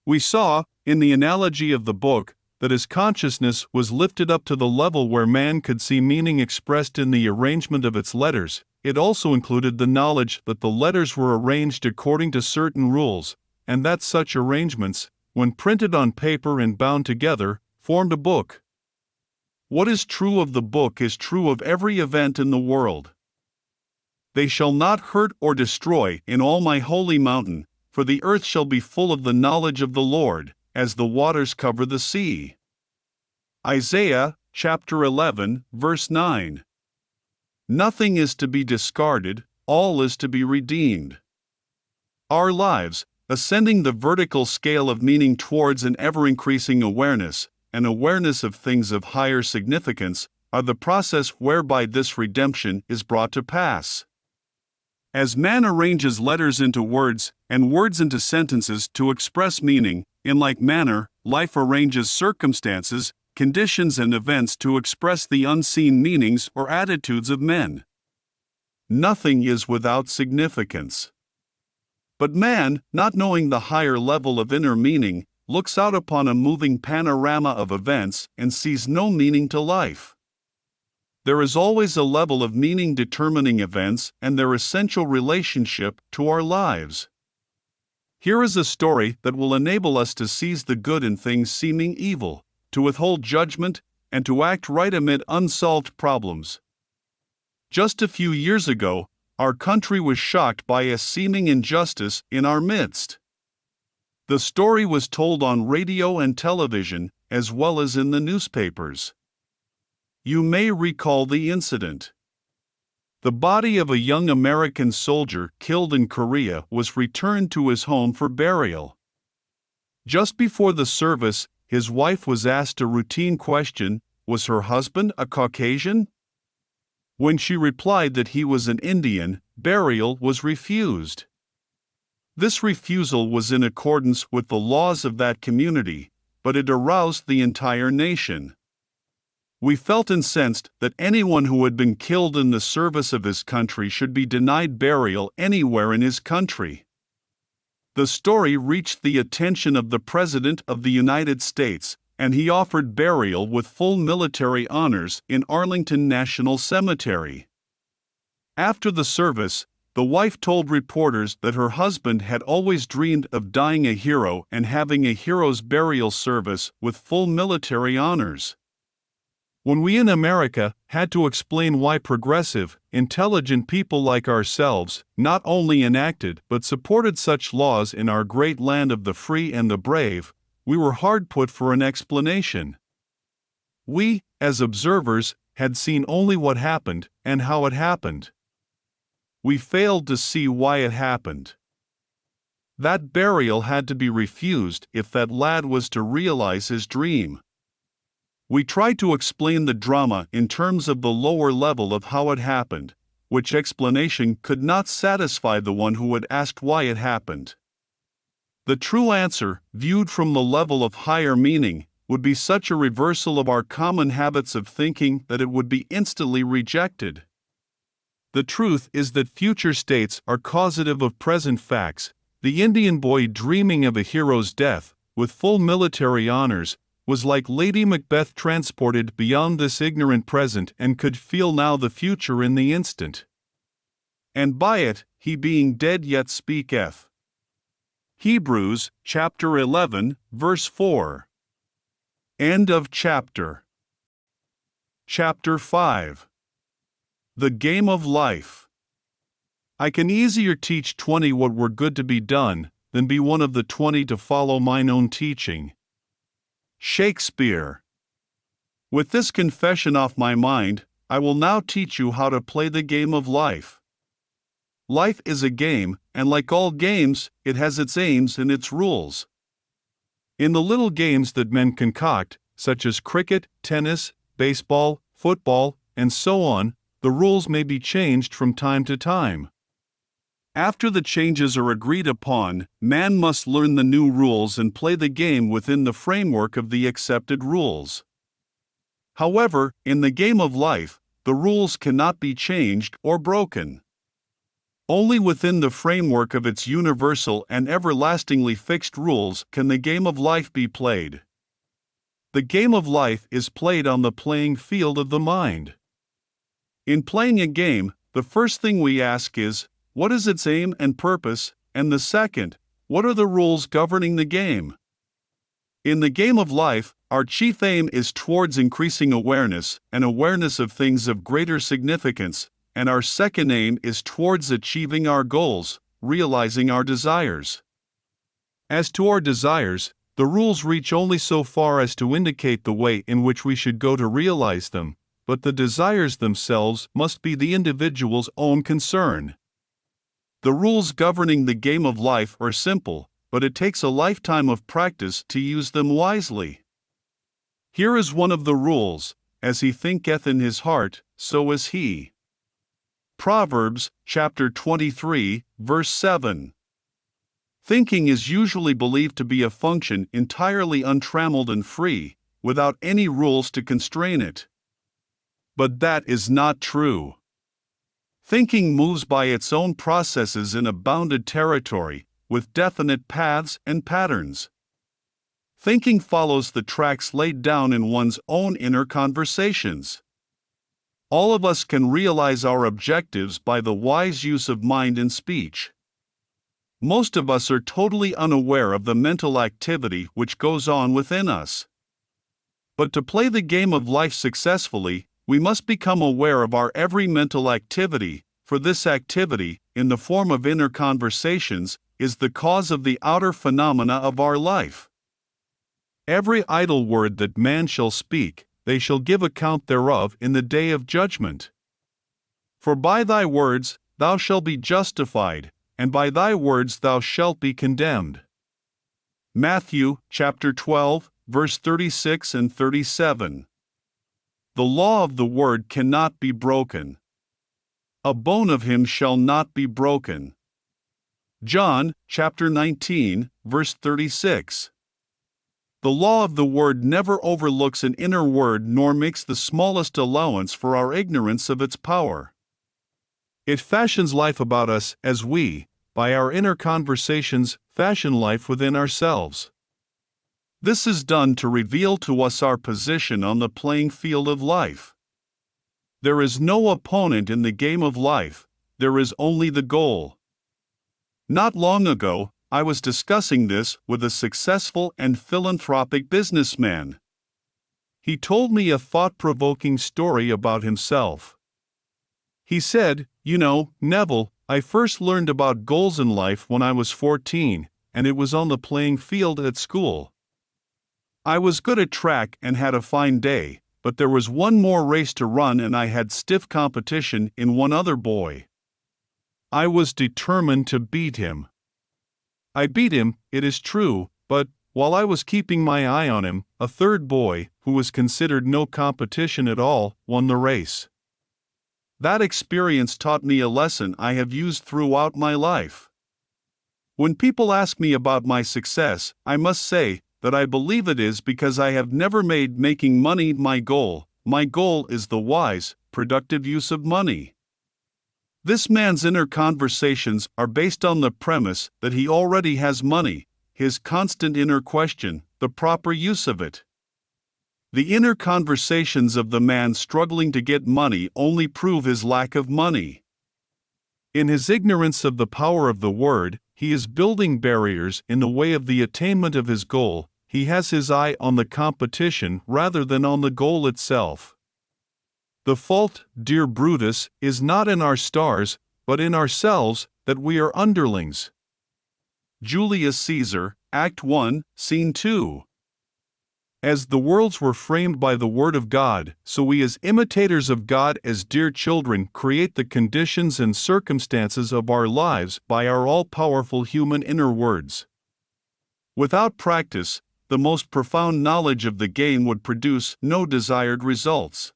We saw, in the analogy of the book, that as consciousness was lifted up to the level where man could see meaning expressed in the arrangement of its letters, it also included the knowledge that the letters were arranged according to certain rules, and that such arrangements, when printed on paper and bound together, formed a book. What is true of the book is true of every event in the world. They shall not hurt or destroy in all my holy mountain, for the earth shall be full of the knowledge of the Lord, as the waters cover the sea. Isaiah, chapter 11, verse 9. Nothing is to be discarded, all is to be redeemed. Our lives, ascending the vertical scale of meaning towards an ever-increasing awareness, an awareness of things of higher significance, are the process whereby this redemption is brought to pass. As man arranges letters into words, and words into sentences to express meaning, in like manner, life arranges circumstances, conditions and events to express the unseen meanings or attitudes of men. Nothing is without significance. But man, not knowing the higher level of inner meaning, looks out upon a moving panorama of events and sees no meaning to life. There is always a level of meaning determining events and their essential relationship to our lives. Here is a story that will enable us to seize the good in things seeming evil, to withhold judgment, and to act right amid unsolved problems. Just a few years ago, our country was shocked by a seeming injustice in our midst. The story was told on radio and television, as well as in the newspapers. You may recall the incident. The body of a young American soldier killed in Korea was returned to his home for burial. Just before the service, his wife was asked a routine question: was her husband a Caucasian? When she replied that he was an Indian, burial was refused. This refusal was in accordance with the laws of that community, but it aroused the entire nation. We felt incensed that anyone who had been killed in the service of his country should be denied burial anywhere in his country. The story reached the attention of the President of the United States, and he offered burial with full military honors in Arlington National Cemetery. After the service, the wife told reporters that her husband had always dreamed of dying a hero and having a hero's burial service with full military honors. When we in America had to explain why progressive, intelligent people like ourselves not only enacted but supported such laws in our great land of the free and the brave, we were hard put for an explanation. We, as observers, had seen only what happened and how it happened. We failed to see why it happened. That burial had to be refused if that lad was to realize his dream. We tried to explain the drama in terms of the lower level of how it happened, which explanation could not satisfy the one who had asked why it happened. The true answer, viewed from the level of higher meaning, would be such a reversal of our common habits of thinking that it would be instantly rejected. The truth is that future states are causative of present facts. The Indian boy dreaming of a hero's death, with full military honors, was like Lady Macbeth transported beyond this ignorant present and could feel now the future in the instant. And by it, he being dead yet speaketh. Hebrews, chapter 11, verse 4. End of chapter. Chapter 5. The Game of Life. I can easier teach 20 what were good to be done, than be one of the 20 to follow mine own teaching. Shakespeare. With this confession off my mind, I will now teach you how to play the game of life. Life is a game, and like all games, it has its aims and its rules. In the little games that men concoct, such as cricket, tennis, baseball, football, and so on, the rules may be changed from time to time. After the changes are agreed upon, man must learn the new rules and play the game within the framework of the accepted rules. However, in the game of life, the rules cannot be changed or broken. Only within the framework of its universal and everlastingly fixed rules can the game of life be played. The game of life is played on the playing field of the mind. In playing a game, the first thing we ask is, what is its aim and purpose, and the second, what are the rules governing the game? In the game of life, our chief aim is towards increasing awareness and awareness of things of greater significance, and our second aim is towards achieving our goals, realizing our desires. As to our desires, the rules reach only so far as to indicate the way in which we should go to realize them, but the desires themselves must be the individual's own concern. The rules governing the game of life are simple, but it takes a lifetime of practice to use them wisely. Here is one of the rules: as he thinketh in his heart, so is he. Proverbs, chapter 23, verse 7. Thinking is usually believed to be a function entirely untrammeled and free, without any rules to constrain it. But that is not true. Thinking moves by its own processes in a bounded territory, with definite paths and patterns. Thinking follows the tracks laid down in one's own inner conversations. All of us can realize our objectives by the wise use of mind and speech. Most of us are totally unaware of the mental activity which goes on within us. But to play the game of life successfully, we must become aware of our every mental activity, for this activity, in the form of inner conversations, is the cause of the outer phenomena of our life. Every idle word that man shall speak, they shall give account thereof in the day of judgment. For by thy words thou shalt be justified, and by thy words thou shalt be condemned. Matthew, chapter 12, verse 36 and 37. The law of the word cannot be broken. A bone of him shall not be broken. John, chapter 19, verse 36. The law of the word never overlooks an inner word nor makes the smallest allowance for our ignorance of its power. It fashions life about us as we, by our inner conversations, fashion life within ourselves. This is done to reveal to us our position on the playing field of life. There is no opponent in the game of life, there is only the goal. Not long ago, I was discussing this with a successful and philanthropic businessman. He told me a thought-provoking story about himself. He said, "You know, Neville, I first learned about goals in life when I was 14, and it was on the playing field at school. I was good at track and had a fine day, but there was one more race to run and I had stiff competition in one other boy. I was determined to beat him. I beat him, it is true, but, while I was keeping my eye on him, a third boy, who was considered no competition at all, won the race. That experience taught me a lesson I have used throughout my life. When people ask me about my success, I must say that I believe it is because I have never made making money my goal. My goal is the wise, productive use of money." This man's inner conversations are based on the premise that he already has money, his constant inner question, the proper use of it. The inner conversations of the man struggling to get money only prove his lack of money. In his ignorance of the power of the word, he is building barriers in the way of the attainment of his goal. He has his eye on the competition rather than on the goal itself. The fault, dear Brutus, is not in our stars, but in ourselves, that we are underlings. Julius Caesar, Act 1, Scene 2. As the worlds were framed by the Word of God, so we as imitators of God as dear children create the conditions and circumstances of our lives by our all-powerful human inner words. Without practice, the most profound knowledge of the game would produce no desired results.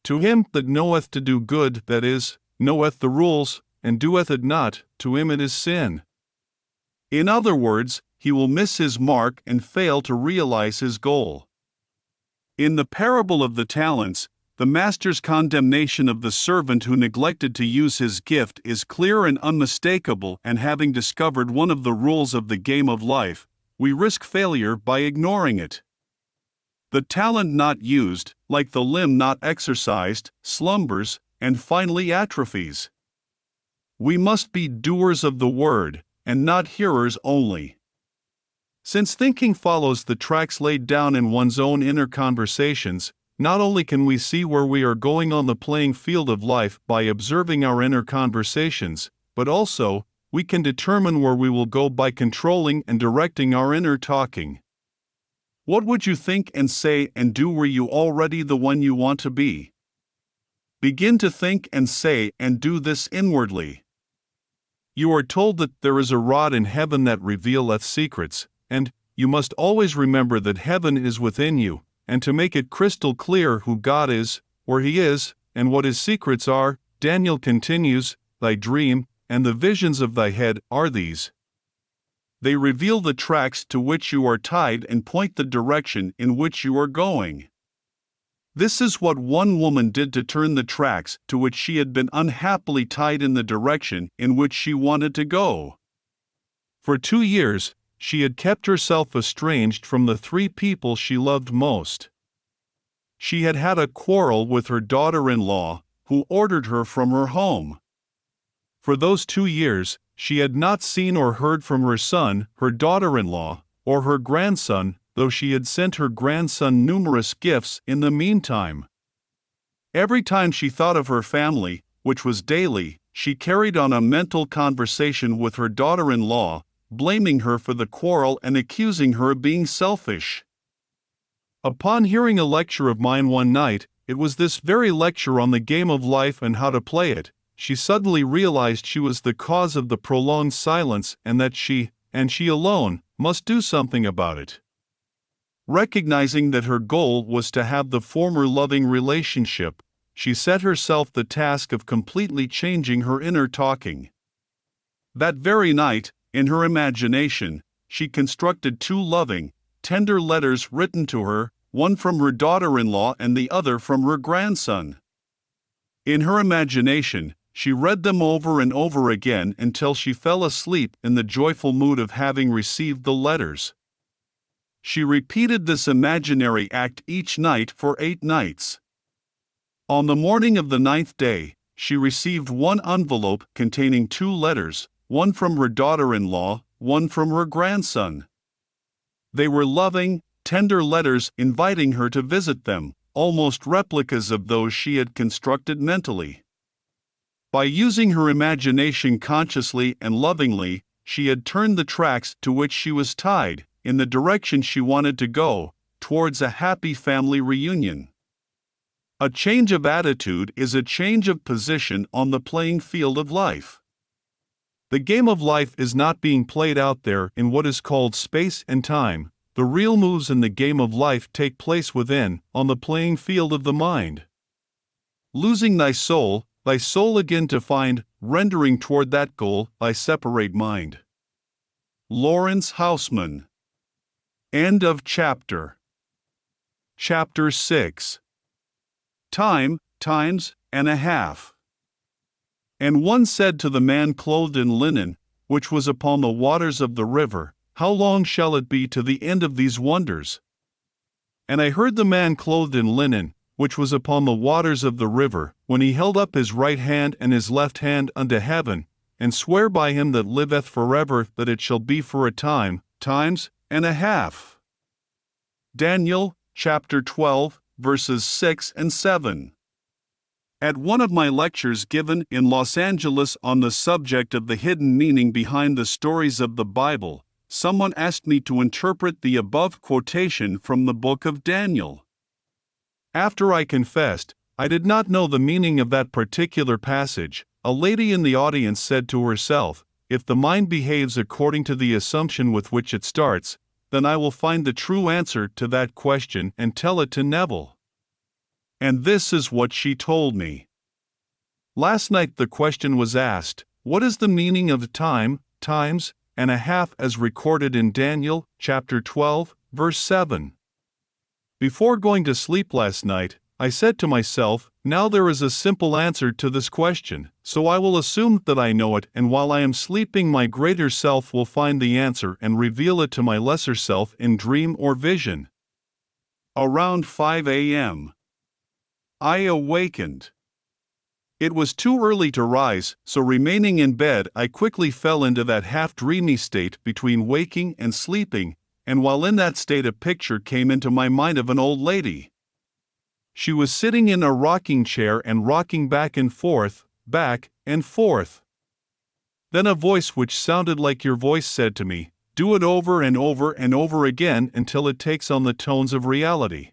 To him that knoweth to do good, that is, knoweth the rules, and doeth it not, to him it is sin. In other words, he will miss his mark and fail to realize his goal. In the parable of the talents, the master's condemnation of the servant who neglected to use his gift is clear and unmistakable, and having discovered one of the rules of the game of life, we risk failure by ignoring it. The talent not used, like the limb not exercised, slumbers, and finally atrophies. We must be doers of the word, and not hearers only. Since thinking follows the tracks laid down in one's own inner conversations, not only can we see where we are going on the playing field of life by observing our inner conversations, but also, we can determine where we will go by controlling and directing our inner talking. What would you think and say and do were you already the one you want to be? Begin to think and say and do this inwardly. You are told that there is a rod in heaven that revealeth secrets, and you must always remember that heaven is within you, and to make it crystal clear who God is, where He is, and what His secrets are, Daniel continues, thy dream, and the visions of thy head are these. They reveal the tracks to which you are tied and point the direction in which you are going. This is what one woman did to turn the tracks to which she had been unhappily tied in the direction in which she wanted to go. For 2 years, she had kept herself estranged from the 3 people she loved most. She had had a quarrel with her daughter-in-law, who ordered her from her home. For those 2 years, she had not seen or heard from her son, her daughter-in-law, or her grandson, though she had sent her grandson numerous gifts in the meantime. Every time she thought of her family, which was daily, she carried on a mental conversation with her daughter-in-law, blaming her for the quarrel and accusing her of being selfish. Upon hearing a lecture of mine one night, it was this very lecture on the game of life and how to play it, she suddenly realized she was the cause of the prolonged silence and that she, and she alone, must do something about it. Recognizing that her goal was to have the former loving relationship, she set herself the task of completely changing her inner talking. That very night, in her imagination, she constructed 2 loving, tender letters written to her, one from her daughter-in-law and the other from her grandson. In her imagination, she read them over and over again until she fell asleep in the joyful mood of having received the letters. She repeated this imaginary act each night for 8 nights. On the morning of the 9th day, she received one envelope containing 2 letters, one from her daughter-in-law, one from her grandson. They were loving, tender letters inviting her to visit them, almost replicas of those she had constructed mentally. By using her imagination consciously and lovingly, she had turned the tracks to which she was tied, in the direction she wanted to go, towards a happy family reunion. A change of attitude is a change of position on the playing field of life. The game of life is not being played out there in what is called space and time. The real moves in the game of life take place within, on the playing field of the mind. Losing thy soul again to find, rendering toward that goal thy separate mind. Lawrence Houseman. End of chapter. Chapter 6. Time, times, and a half. And one said to the man clothed in linen, which was upon the waters of the river, How long shall it be to the end of these wonders? And I heard the man clothed in linen, which was upon the waters of the river, when he held up his right hand and his left hand unto heaven, and swear by him that liveth forever that it shall be for a time, times, and a half. Daniel, chapter 12, verses 6 and 7. At one of my lectures given in Los Angeles on the subject of the hidden meaning behind the stories of the Bible, someone asked me to interpret the above quotation from the book of Daniel. After I confessed, I did not know the meaning of that particular passage, a lady in the audience said to herself, if the mind behaves according to the assumption with which it starts, then I will find the true answer to that question and tell it to Neville. And this is what she told me. Last night the question was asked, what is the meaning of time, times, and a half as recorded in Daniel, chapter 12, verse 7? Before going to sleep last night, I said to myself, now there is a simple answer to this question, so I will assume that I know it, and while I am sleeping my greater self will find the answer and reveal it to my lesser self in dream or vision. Around 5 a.m. I awakened. It was too early to rise, so remaining in bed I quickly fell into that half-dreamy state between waking and sleeping, and while in that state a picture came into my mind of an old lady. She was sitting in a rocking chair and rocking back and forth, back and forth. Then a voice which sounded like your voice said to me, "Do it over and over and over again until it takes on the tones of reality."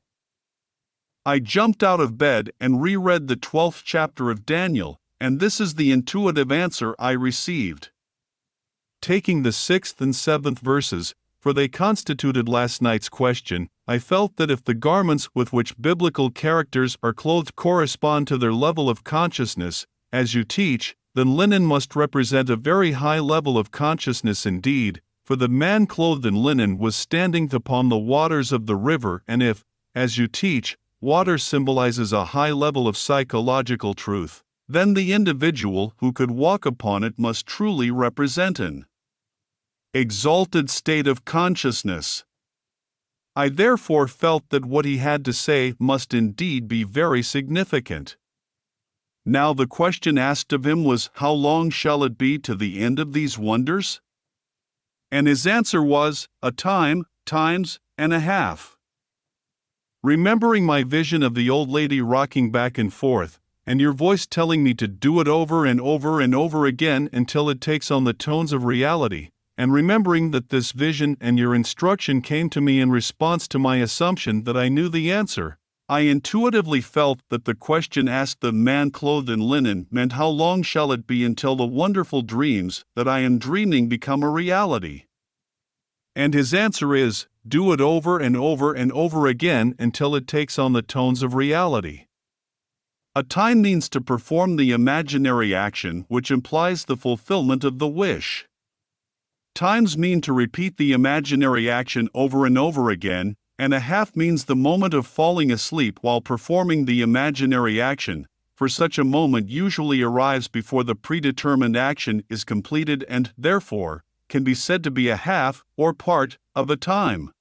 I jumped out of bed and reread the 12th chapter of Daniel, and this is the intuitive answer I received. Taking the 6th and 7th verses, for they constituted last night's question, I felt that if the garments with which biblical characters are clothed correspond to their level of consciousness, as you teach, then linen must represent a very high level of consciousness indeed, for the man clothed in linen was standing upon the waters of the river, and if, as you teach, water symbolizes a high level of psychological truth, then the individual who could walk upon it must truly represent an exalted state of consciousness. I therefore felt that what he had to say must indeed be very significant. Now the question asked of him was, how long shall it be to the end of these wonders? And his answer was, a time, times, and a half. Remembering my vision of the old lady rocking back and forth, and your voice telling me to do it over and over and over again until it takes on the tones of reality, and remembering that this vision and your instruction came to me in response to my assumption that I knew the answer, I intuitively felt that the question asked the man clothed in linen meant how long shall it be until the wonderful dreams that I am dreaming become a reality? And his answer is, do it over and over and over again until it takes on the tones of reality. A time means to perform the imaginary action which implies the fulfillment of the wish. Times mean to repeat the imaginary action over and over again, and a half means the moment of falling asleep while performing the imaginary action, for such a moment usually arrives before the predetermined action is completed and, therefore, can be said to be a half or part of a time.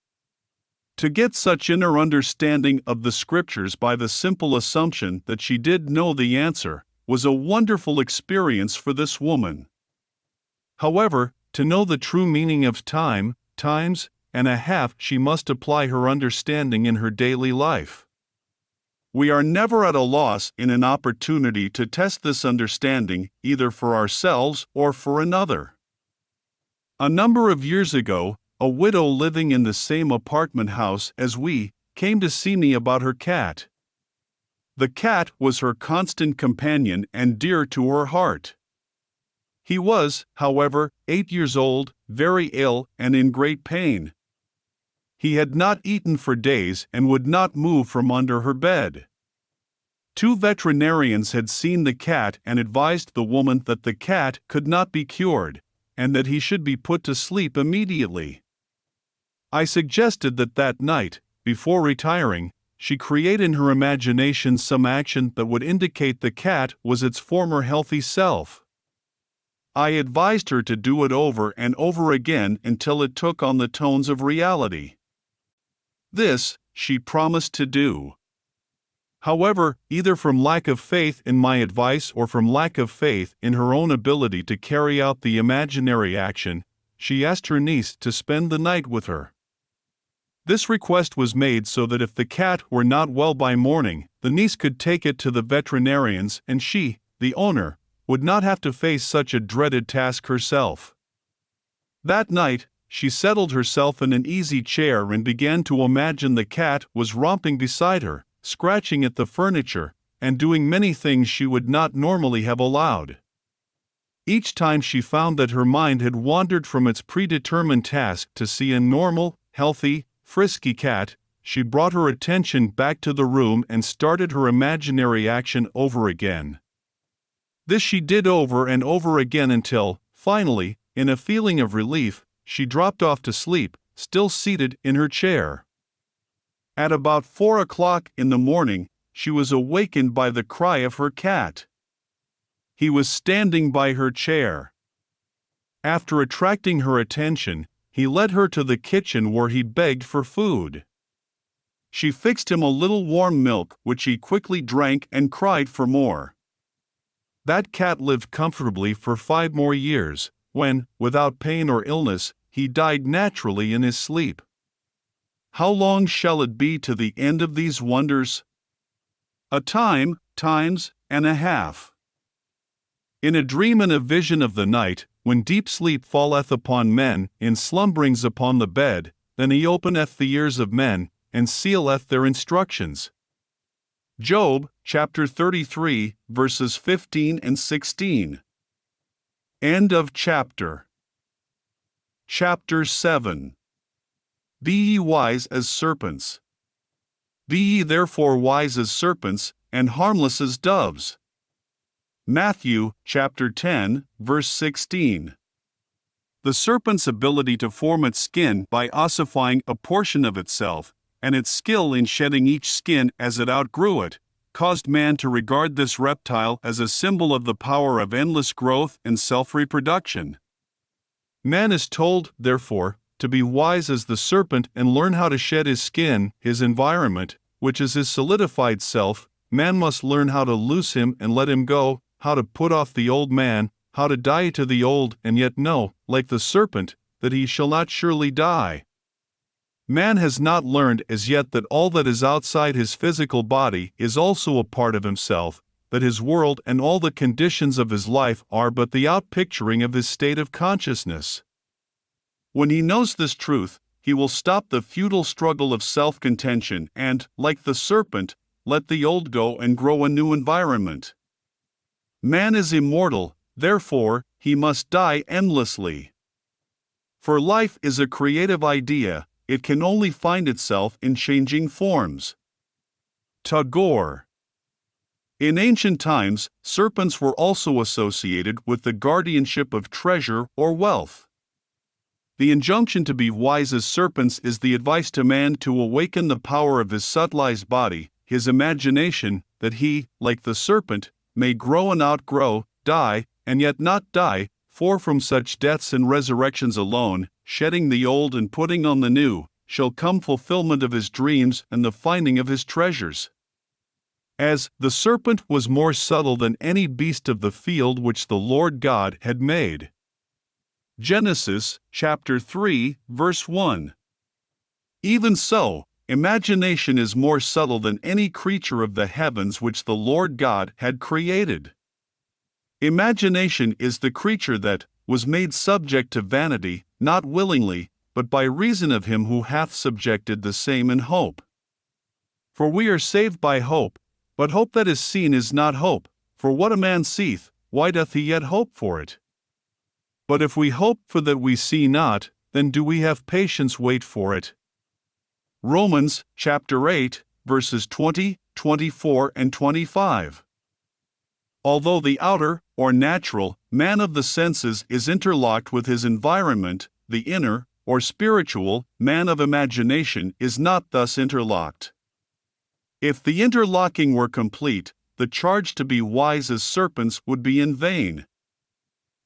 To get such inner understanding of the scriptures by the simple assumption that she did know the answer was a wonderful experience for this woman. However, to know the true meaning of time, times, and a half, she must apply her understanding in her daily life. We are never at a loss in an opportunity to test this understanding either for ourselves or for another. A number of years ago, a widow living in the same apartment house as we came to see me about her cat. The cat was her constant companion and dear to her heart. He was, however, 8 years old, very ill, and in great pain. He had not eaten for days and would not move from under her bed. 2 veterinarians had seen the cat and advised the woman that the cat could not be cured, and that he should be put to sleep immediately. I suggested that night, before retiring, she create in her imagination some action that would indicate the cat was its former healthy self. I advised her to do it over and over again until it took on the tones of reality. This, she promised to do. However, either from lack of faith in my advice or from lack of faith in her own ability to carry out the imaginary action, she asked her niece to spend the night with her. This request was made so that if the cat were not well by morning, the niece could take it to the veterinarians and she, the owner, would not have to face such a dreaded task herself. That night, she settled herself in an easy chair and began to imagine the cat was romping beside her, scratching at the furniture, and doing many things she would not normally have allowed. Each time she found that her mind had wandered from its predetermined task to see a normal, healthy, frisky cat, she brought her attention back to the room and started her imaginary action over again. This she did over and over again until, finally, in a feeling of relief, she dropped off to sleep, still seated in her chair. At about 4 o'clock in the morning, she was awakened by the cry of her cat. He was standing by her chair. After attracting her attention, he led her to the kitchen where he begged for food. She fixed him a little warm milk, which he quickly drank and cried for more. That cat lived comfortably for 5 more years, when, without pain or illness, he died naturally in his sleep. How long shall it be to the end of these wonders? A time, times, and a half. In a dream and a vision of the night, when deep sleep falleth upon men, in slumberings upon the bed, then he openeth the ears of men, and sealeth their instructions. Job, chapter 33, verses 15 and 16. End of chapter. Chapter 7. Be ye wise as serpents. Be ye therefore wise as serpents, and harmless as doves. Matthew, chapter 10, verse 16. The serpent's ability to form its skin by ossifying a portion of itself, and its skill in shedding each skin as it outgrew it, caused man to regard this reptile as a symbol of the power of endless growth and self-reproduction. Man is told, therefore, to be wise as the serpent and learn how to shed his skin, his environment, which is his solidified self. Man must learn how to loose him and let him go, how to put off the old man, how to die to the old, and yet know, like the serpent, that he shall not surely die. Man has not learned as yet that all that is outside his physical body is also a part of himself, that his world and all the conditions of his life are but the outpicturing of his state of consciousness. When he knows this truth, he will stop the futile struggle of self-contention and, like the serpent, let the old go and grow a new environment. Man is immortal, therefore, he must die endlessly. For life is a creative idea, it can only find itself in changing forms. Tagore. In ancient times, serpents were also associated with the guardianship of treasure or wealth. The injunction to be wise as serpents is the advice to man to awaken the power of his subtilized body, his imagination, that he, like the serpent, may grow and outgrow, die, and yet not die, for from such deaths and resurrections alone, shedding the old and putting on the new, shall come fulfillment of his dreams and the finding of his treasures. As the serpent was more subtle than any beast of the field which the Lord God had made. Genesis, chapter 3, verse 1. Even so, imagination is more subtle than any creature of the heavens which the Lord God had created. Imagination is the creature that was made subject to vanity, not willingly, but by reason of him who hath subjected the same in hope. For we are saved by hope, but hope that is seen is not hope, for what a man seeth, why doth he yet hope for it? But if we hope for that we see not, then do we have patience wait for it. Romans, chapter 8, verses 20, 24, and 25. Although the outer, or natural, man of the senses is interlocked with his environment, the inner, or spiritual, man of imagination is not thus interlocked. If the interlocking were complete, the charge to be wise as serpents would be in vain.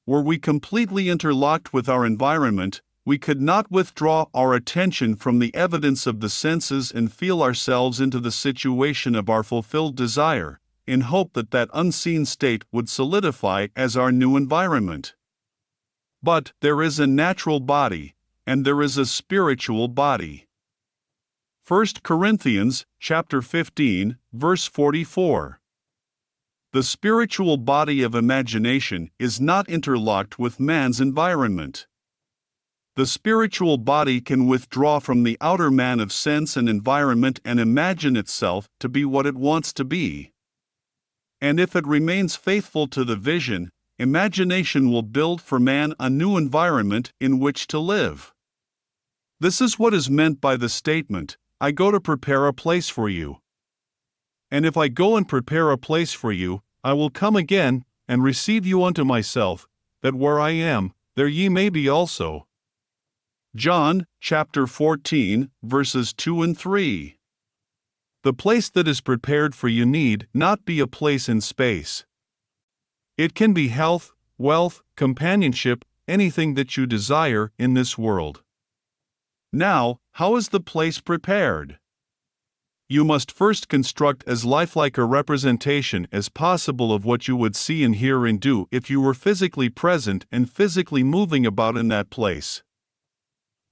Were we completely interlocked with our environment, we could not withdraw our attention from the evidence of the senses and feel ourselves into the situation of our fulfilled desire, in hope that that unseen state would solidify as our new environment. But there is a natural body, and there is a spiritual body. 1 Corinthians, chapter 15, verse 44. The spiritual body of imagination is not interlocked with man's environment. The spiritual body can withdraw from the outer man of sense and environment and imagine itself to be what it wants to be. And if it remains faithful to the vision, imagination will build for man a new environment in which to live. This is what is meant by the statement, I go to prepare a place for you. And if I go and prepare a place for you, I will come again, and receive you unto myself, that where I am, there ye may be also. John, chapter 14, verses 2 and 3. The place that is prepared for you need not be a place in space. It can be health, wealth, companionship, anything that you desire in this world. Now, how is the place prepared? you must first construct as lifelike a representation as possible of what you would see and hear and do if you were physically present and physically moving about in that place.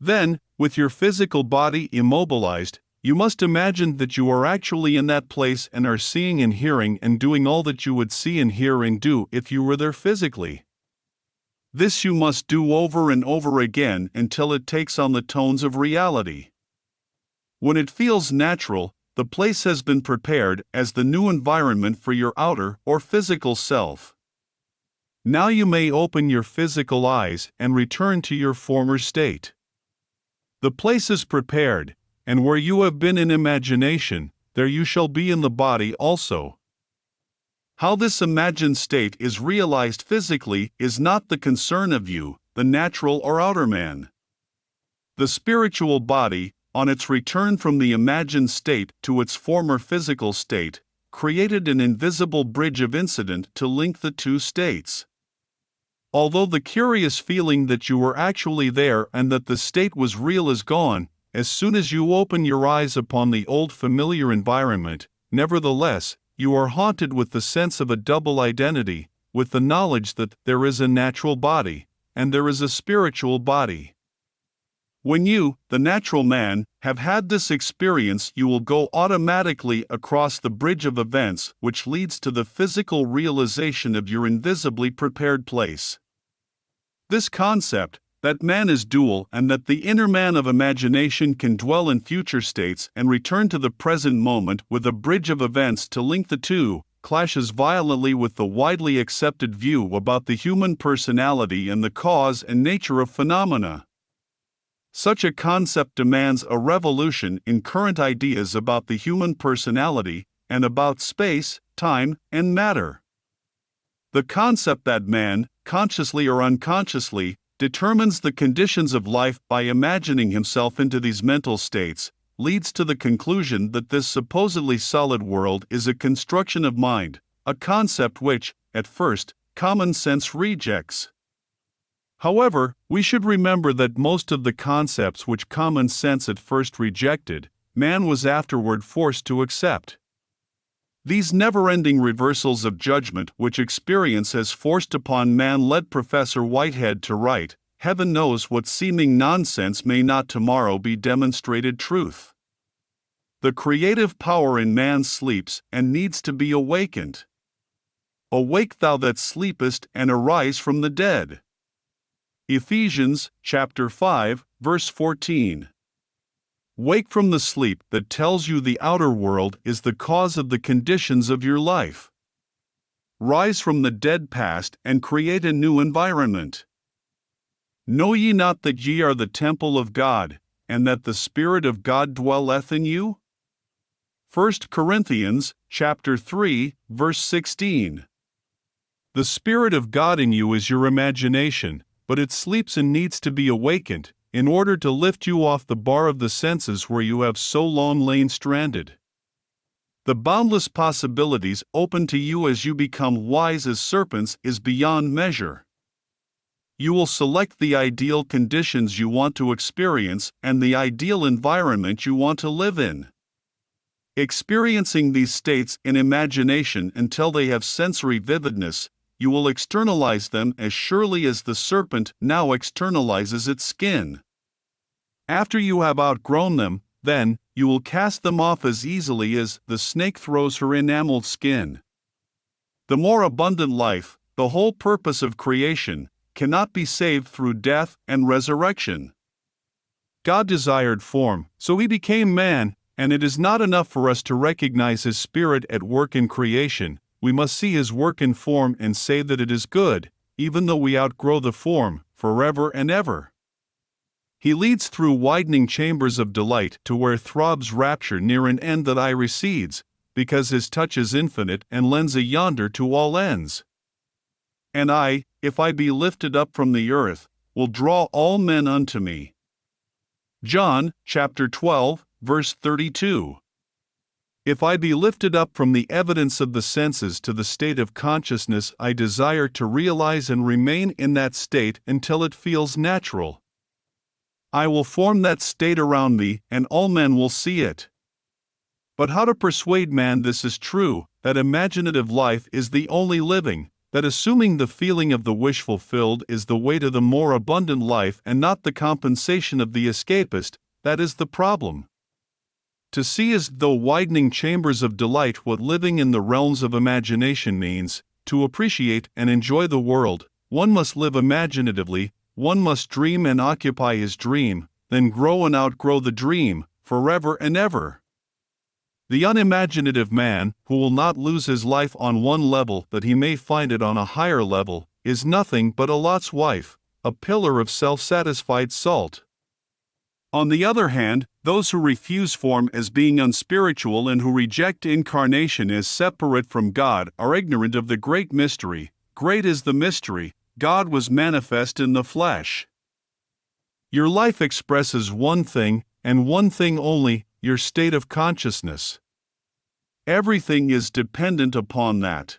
Then, with your physical body immobilized, you must imagine that you are actually in that place and are seeing and hearing and doing all that you would see and hear and do if you were there physically. This you must do over and over again until it takes on the tones of reality. When it feels natural, the place has been prepared as the new environment for your outer or physical self. Now you may open your physical eyes and return to your former state. The place is prepared, and where you have been in imagination, there you shall be in the body also. How this imagined state is realized physically is not the concern of you, the natural or outer man. The spiritual body, on its return from the imagined state to its former physical state, created an invisible bridge of incident to link the two states. Although the curious feeling that you were actually there and that the state was real is gone, as soon as you open your eyes upon the old familiar environment, nevertheless, you are haunted with the sense of a double identity, with the knowledge that there is a natural body, and there is a spiritual body. When you, the natural man, have had this experience, you will go automatically across the bridge of events which leads to the physical realization of your invisibly prepared place. This concept, that man is dual and that the inner man of imagination can dwell in future states and return to the present moment with a bridge of events to link the two, clashes violently with the widely accepted view about the human personality and the cause and nature of phenomena. Such a concept demands a revolution in current ideas about the human personality and about space, time, and matter. The concept that man, consciously or unconsciously, determines the conditions of life by imagining himself into these mental states, leads to the conclusion that this supposedly solid world is a construction of mind, a concept which, at first, common sense rejects. However, we should remember that most of the concepts which common sense at first rejected, man was afterward forced to accept. These never-ending reversals of judgment which experience has forced upon man led Professor Whitehead to write, "Heaven knows what seeming nonsense may not tomorrow be demonstrated truth." The creative power in man sleeps and needs to be awakened. Awake thou that sleepest and arise from the dead. Ephesians chapter 5, verse 14. Wake from the sleep that tells you the outer world is the cause of the conditions of your life. Rise from the dead past and create a new environment. Know ye not that ye are the temple of God, and that the Spirit of God dwelleth in you? 1 Corinthians chapter 3, verse 16. The Spirit of God in you is your imagination, but it sleeps and needs to be awakened, in order to lift you off the bar of the senses where you have so long lain stranded. The boundless possibilities open to you as you become wise as serpents is beyond measure. You will select the ideal conditions you want to experience and the ideal environment you want to live in. Experiencing these states in imagination until they have sensory vividness, you will externalize them as surely as the serpent now externalizes its skin. After you have outgrown them, then, you will cast them off as easily as the snake throws her enameled skin. The more abundant life, the whole purpose of creation, cannot be saved through death and resurrection. God desired form, so He became man, and it is not enough for us to recognize His Spirit at work in creation. We must see His work in form and say that it is good, even though we outgrow the form, forever and ever. He leads through widening chambers of delight to where throbs rapture near an end that eye recedes, because His touch is infinite and lends a yonder to all ends. And I, if I be lifted up from the earth, will draw all men unto me. John chapter 12, verse 32. If I be lifted up from the evidence of the senses to the state of consciousness, I desire to realize and remain in that state until it feels natural. I will form that state around me, and all men will see it. But how to persuade man this is true, that imaginative life is the only living, that assuming the feeling of the wish fulfilled is the way to the more abundant life and not the compensation of the escapist, that is the problem. To see as though widening chambers of delight what living in the realms of imagination means, to appreciate and enjoy the world, one must live imaginatively, one must dream and occupy his dream, then grow and outgrow the dream, forever and ever. The unimaginative man, who will not lose his life on one level that he may find it on a higher level, is nothing but a Lot's wife, a pillar of self-satisfied salt. On the other hand, those who refuse form as being unspiritual and who reject incarnation as separate from God are ignorant of the great mystery. Great is the mystery, God was manifest in the flesh. Your life expresses one thing, and one thing only, your state of consciousness. Everything is dependent upon that.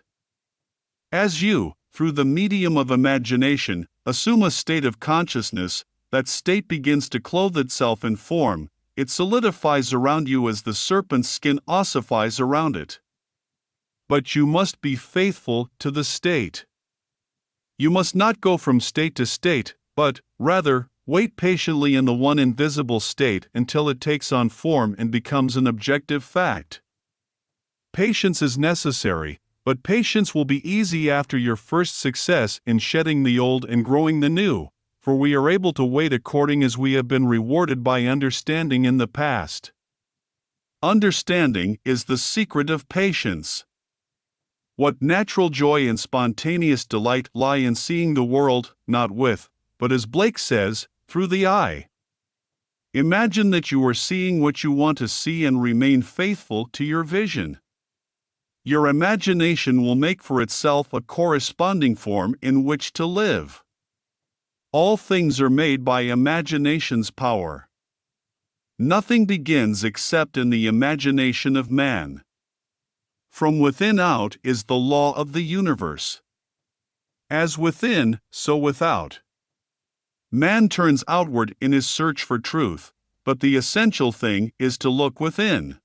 As you, through the medium of imagination, assume a state of consciousness, that state begins to clothe itself in form, it solidifies around you as the serpent's skin ossifies around it. But you must be faithful to the state. You must not go from state to state, but, rather, wait patiently in the one invisible state until it takes on form and becomes an objective fact. Patience is necessary, but patience will be easy after your first success in shedding the old and growing the new, for we are able to wait according as we have been rewarded by understanding in the past. Understanding is the secret of patience. What natural joy and spontaneous delight lie in seeing the world, not with, but as Blake says, through the eye. Imagine that you are seeing what you want to see and remain faithful to your vision. Your imagination will make for itself a corresponding form in which to live. All things are made by imagination's power. Nothing begins except in the imagination of man. From within out is the law of the universe. As within, so without. Man turns outward in his search for truth, but the essential thing is to look within.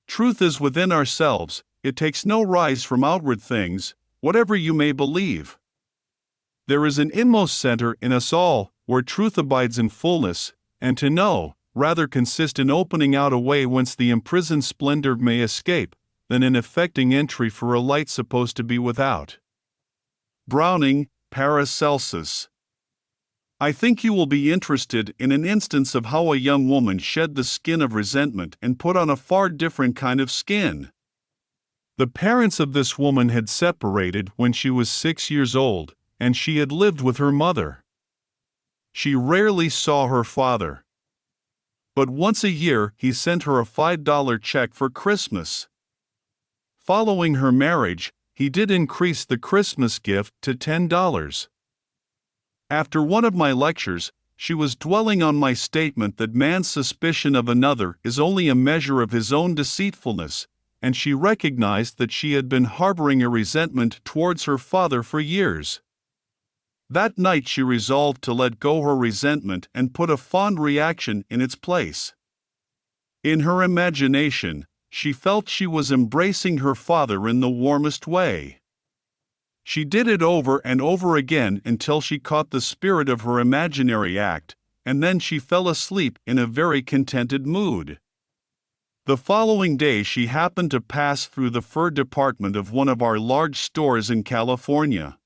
Truth is within ourselves, it takes no rise from outward things, whatever you may believe. There is an inmost center in us all, where truth abides in fullness, and to know, rather consists in opening out a way whence the imprisoned splendor may escape, than in effecting entry for a light supposed to be without. Browning, Paracelsus. I think you will be interested in an instance of how a young woman shed the skin of resentment and put on a far different kind of skin. The parents of this woman had separated when she was 6 years old, and she had lived with her mother. She rarely saw her father. But once a year he sent her a $5 check for Christmas. Following her marriage, he did increase the Christmas gift to $10. After one of my lectures, she was dwelling on my statement that man's suspicion of another is only a measure of his own deceitfulness, and she recognized that she had been harboring a resentment towards her father for years. That night she resolved to let go her resentment and put a fond reaction in its place. In her imagination, she felt she was embracing her father in the warmest way. She did it over and over again until she caught the spirit of her imaginary act, and then she fell asleep in a very contented mood. The following day she happened to pass through the fur department of one of our large stores in California.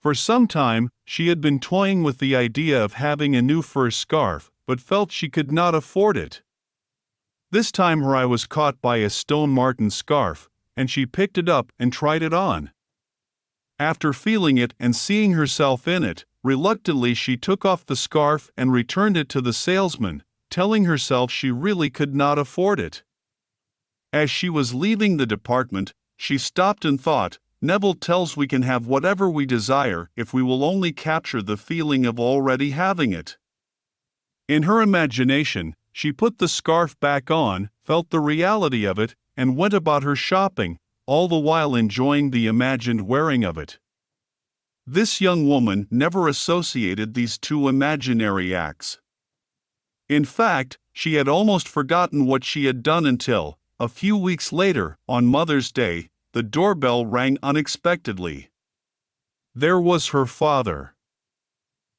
For some time, she had been toying with the idea of having a new fur scarf, but felt she could not afford it. This time her eye was caught by a stone marten scarf, and she picked it up and tried it on. After feeling it and seeing herself in it, reluctantly she took off the scarf and returned it to the salesman, telling herself she really could not afford it. As she was leaving the department, she stopped and thought, Neville tells we can have whatever we desire if we will only capture the feeling of already having it. In her imagination, she put the scarf back on, felt the reality of it, and went about her shopping, all the while enjoying the imagined wearing of it. This young woman never associated these two imaginary acts. In fact, she had almost forgotten what she had done until, a few weeks later, on Mother's Day, the doorbell rang unexpectedly. There was her father.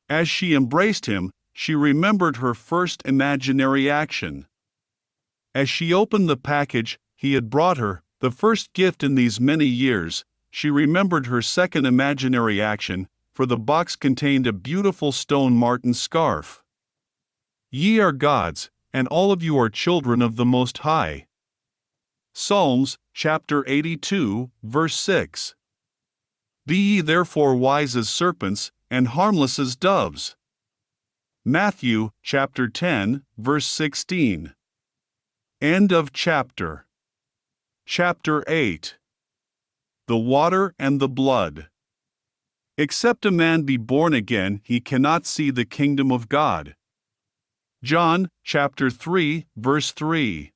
As she embraced him, she remembered her first imaginary action. As she opened the package he had brought her, the first gift in these many years, she remembered her second imaginary action, for the box contained a beautiful stone marten scarf. Ye are God's, and all of you are children of the Most High. Psalms, chapter 82, verse 6. Be ye therefore wise as serpents, and harmless as doves. Matthew, chapter 10, verse 16. End of chapter. Chapter 8. The water and the blood. Except a man be born again, he cannot see the kingdom of God. John, chapter 3, verse 3.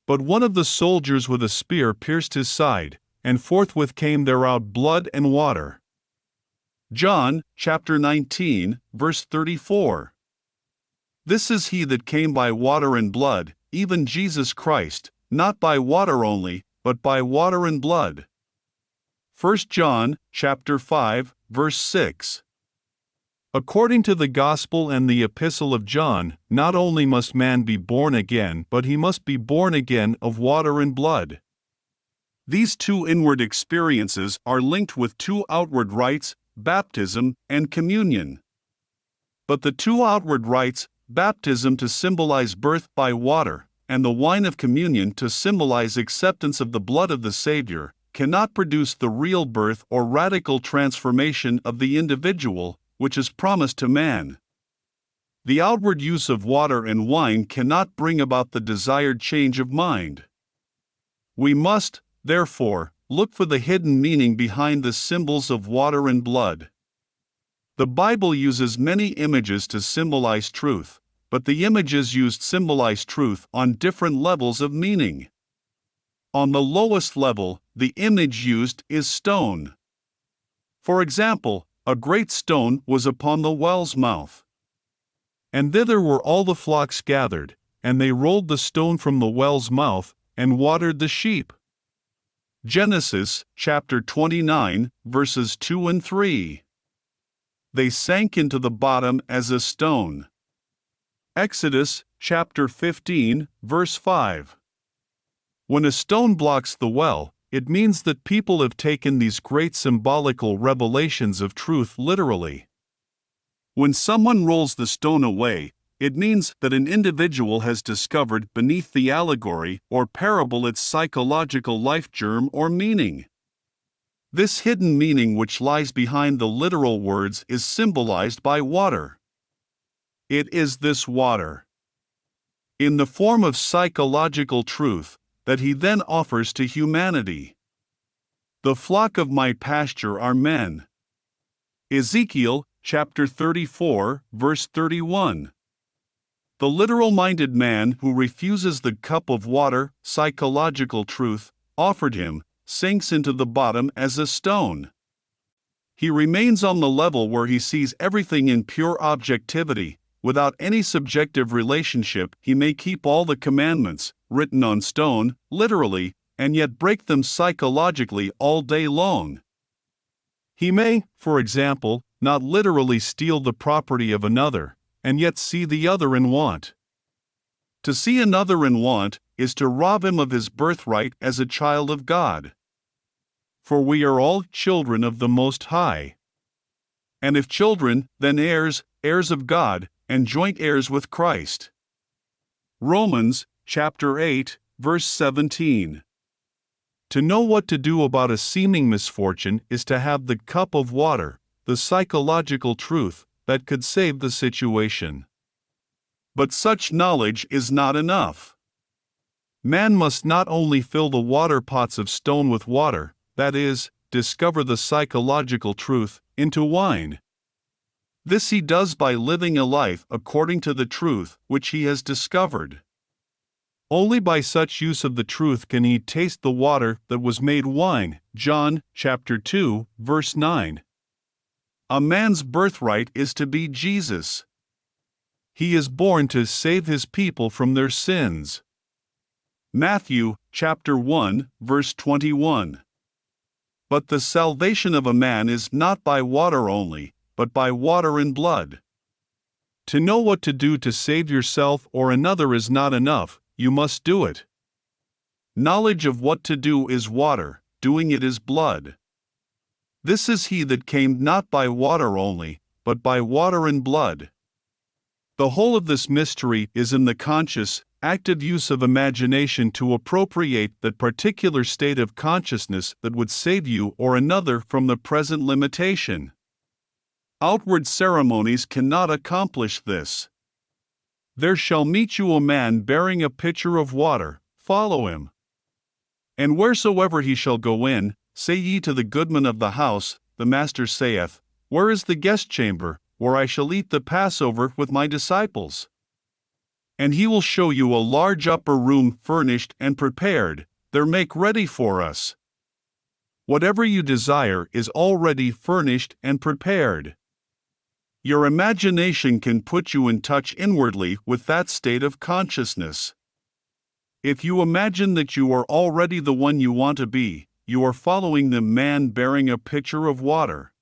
But one of the soldiers with a spear pierced his side, and forthwith came there out blood and water. John, chapter 19, verse 34. This is he that came by water and blood, even Jesus Christ, not by water only, but by water and blood. 1 John, chapter 5, verse 6. According to the Gospel and the Epistle of John, not only must man be born again, but he must be born again of water and blood. These two inward experiences are linked with two outward rites, baptism and communion. But the two outward rites, baptism to symbolize birth by water, and the wine of communion to symbolize acceptance of the blood of the Savior, cannot produce the real birth or radical transformation of the individual, which is promised to man. The outward use of water and wine cannot bring about the desired change of mind. We must, therefore, look for the hidden meaning behind the symbols of water and blood. The Bible uses many images to symbolize truth, but the images used symbolize truth on different levels of meaning. On the lowest level, the image used is stone. For example, a great stone was upon the well's mouth. And thither were all the flocks gathered, and they rolled the stone from the well's mouth, and watered the sheep. Genesis, chapter 29, verses 2 and 3. They sank into the bottom as a stone. Exodus, chapter 15, verse 5. When a stone blocks the well, it means that people have taken these great symbolical revelations of truth literally. When someone rolls the stone away, it means that an individual has discovered beneath the allegory or parable its psychological life germ or meaning. This hidden meaning which lies behind the literal words is symbolized by water. It is this water, in the form of psychological truth, that he then offers to humanity. The flock of my pasture are men. Ezekiel, chapter 34, verse 31. The literal-minded man who refuses the cup of water, psychological truth, offered him, sinks into the bottom as a stone. He remains on the level where he sees everything in pure objectivity. Without any subjective relationship, he may keep all the commandments, written on stone, literally, and yet break them psychologically all day long. He may, for example, not literally steal the property of another, and yet see the other in want. To see another in want is to rob him of his birthright as a child of God. For we are all children of the Most High. And if children, then heirs, heirs of God, and joint heirs with Christ. Romans, chapter 8, verse 17. To know what to do about a seeming misfortune is to have the cup of water, the psychological truth, that could save the situation. But such knowledge is not enough. Man must not only fill the water pots of stone with water, that is, discover the psychological truth, into wine. This he does by living a life according to the truth which he has discovered. Only by such use of the truth can he taste the water that was made wine. John, chapter 2, verse 9. A man's birthright is to be Jesus. He is born to save his people from their sins. Matthew, chapter 1, verse 21. But the salvation of a man is not by water only, but by water and blood. To know what to do to save yourself or another is not enough, you must do it. Knowledge of what to do is water, doing it is blood. This is he that came not by water only, but by water and blood. The whole of this mystery is in the conscious, active use of imagination to appropriate that particular state of consciousness that would save you or another from the present limitation. Outward ceremonies cannot accomplish this. There shall meet you a man bearing a pitcher of water, follow him. And wheresoever he shall go in, say ye to the goodman of the house, the master saith, Where is the guest chamber, where I shall eat the Passover with my disciples? And he will show you a large upper room furnished and prepared, there make ready for us. Whatever you desire is already furnished and prepared. Your imagination can put you in touch inwardly with that state of consciousness. If you imagine that you are already the one you want to be, you are following the man bearing a pitcher of water.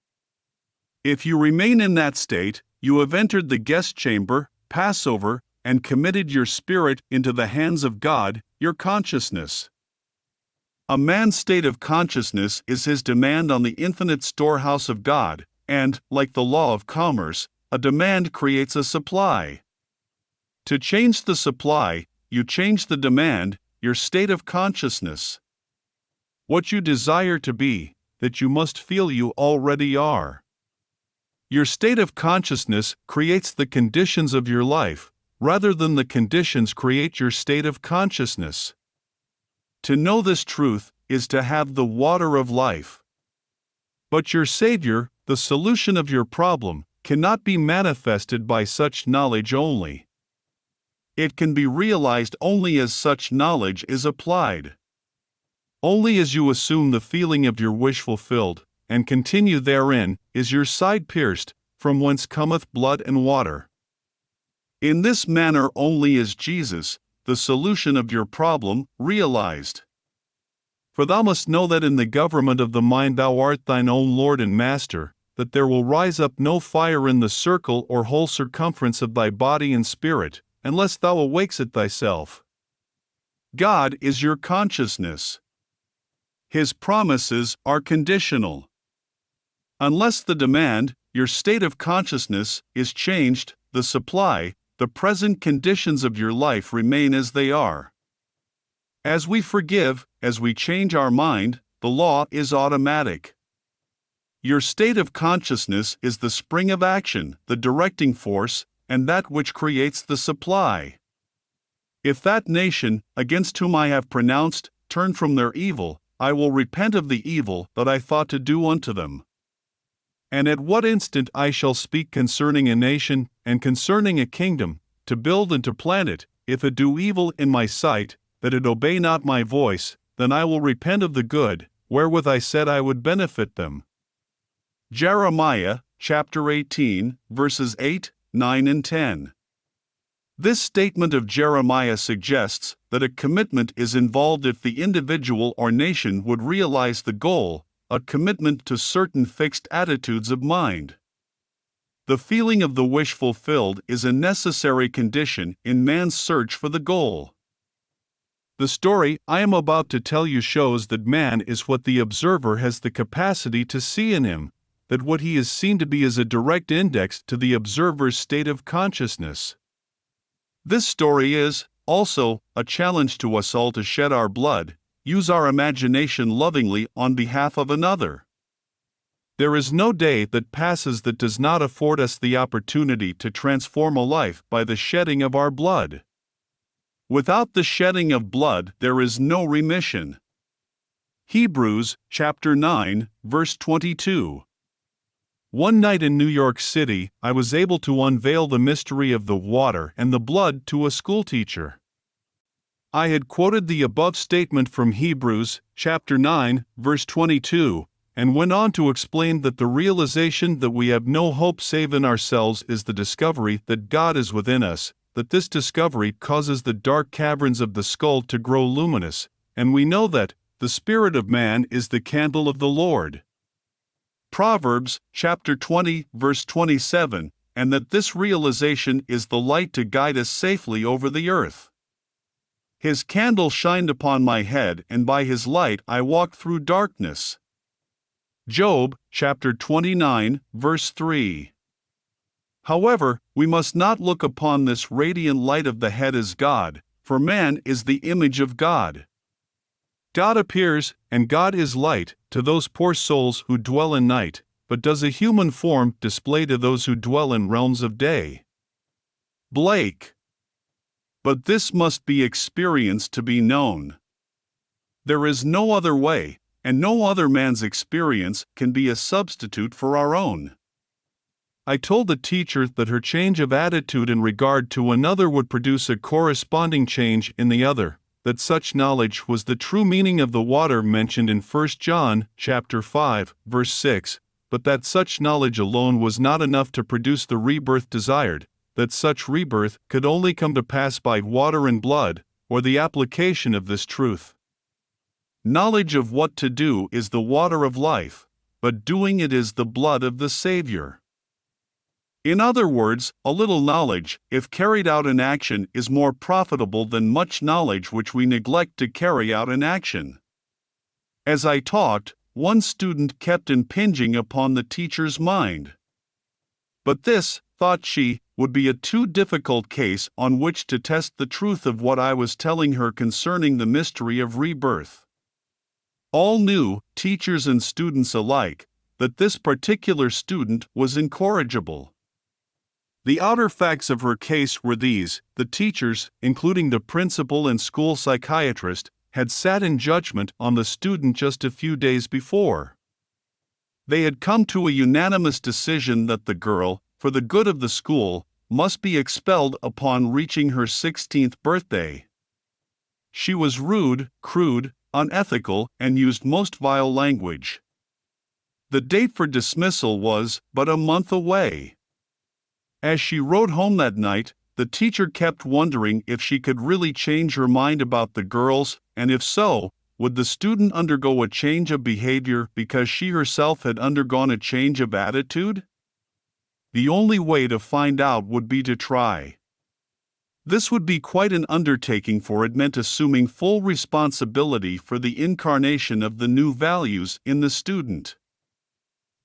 If you remain in that state, you have entered the guest chamber, Passover, and committed your spirit into the hands of God, your consciousness. A man's state of consciousness is his demand on the infinite storehouse of God, and, like the law of commerce, a demand creates a supply. To change the supply, you change the demand, your state of consciousness. What you desire to be, that you must feel you already are. Your state of consciousness creates the conditions of your life, rather than the conditions create your state of consciousness. To know this truth is to have the water of life. But your Savior, the solution of your problem, cannot be manifested by such knowledge only. It can be realized only as such knowledge is applied. Only as you assume the feeling of your wish fulfilled, and continue therein, is your side pierced, from whence cometh blood and water. In this manner only is Jesus, the solution of your problem, realized. For thou must know that in the government of the mind thou art thine own Lord and Master, that there will rise up no fire in the circle or whole circumference of thy body and spirit, unless thou awakes it thyself. God is your consciousness. His promises are conditional. Unless the demand, your state of consciousness, is changed, the supply, the present conditions of your life remain as they are. As we forgive, as we change our mind, the law is automatic. Your state of consciousness is the spring of action, the directing force, and that which creates the supply. If that nation, against whom I have pronounced, turn from their evil, I will repent of the evil that I thought to do unto them. And at what instant I shall speak concerning a nation, and concerning a kingdom, to build and to plant it, if it do evil in my sight, that it obey not my voice, then I will repent of the good, wherewith I said I would benefit them. Jeremiah, chapter 18, verses 8, 9 and 10. This statement of Jeremiah suggests that a commitment is involved if the individual or nation would realize the goal, a commitment to certain fixed attitudes of mind. The feeling of the wish fulfilled is a necessary condition in man's search for the goal. The story I am about to tell you shows that man is what the observer has the capacity to see in him, that what he is seen to be is a direct index to the observer's state of consciousness. This story is, also, a challenge to us all to shed our blood, use our imagination lovingly on behalf of another. There is no day that passes that does not afford us the opportunity to transform a life by the shedding of our blood. Without the shedding of blood, there is no remission. Hebrews, chapter 9, verse 22. One night in New York City, I was able to unveil the mystery of the water and the blood to a schoolteacher. I had quoted the above statement from Hebrews, chapter 9, verse 22, and went on to explain that the realization that we have no hope save in ourselves is the discovery that God is within us, that this discovery causes the dark caverns of the skull to grow luminous, and we know that the spirit of man is the candle of the Lord. Proverbs chapter 20 verse 27, and that this realization is the light to guide us safely over the earth. His candle shined upon my head, and by his light I walked through darkness. Job chapter 29 verse 3. However, we must not look upon this radiant light of the head as God, for man is the image of God. God appears, and God is light, to those poor souls who dwell in night, but does a human form display to those who dwell in realms of day? Blake. But this must be experienced to be known. There is no other way, and no other man's experience can be a substitute for our own. I told the teacher that her change of attitude in regard to another would produce a corresponding change in the other, that such knowledge was the true meaning of the water mentioned in 1 John chapter 5, verse 6, but that such knowledge alone was not enough to produce the rebirth desired, that such rebirth could only come to pass by water and blood, or the application of this truth. Knowledge of what to do is the water of life, but doing it is the blood of the Savior. In other words, a little knowledge, if carried out in action, is more profitable than much knowledge which we neglect to carry out in action. As I talked, one student kept impinging upon the teacher's mind. But this, thought she, would be a too difficult case on which to test the truth of what I was telling her concerning the mystery of rebirth. All knew, teachers and students alike, that this particular student was incorrigible. The outer facts of her case were these: the teachers, including the principal and school psychiatrist, had sat in judgment on the student just a few days before. They had come to a unanimous decision that the girl, for the good of the school, must be expelled upon reaching her 16th birthday. She was rude, crude, unethical, and used most vile language. The date for dismissal was but a month away. As she rode home that night, the teacher kept wondering if she could really change her mind about the girls, and if so, would the student undergo a change of behavior because she herself had undergone a change of attitude? The only way to find out would be to try. This would be quite an undertaking, for it meant assuming full responsibility for the incarnation of the new values in the student.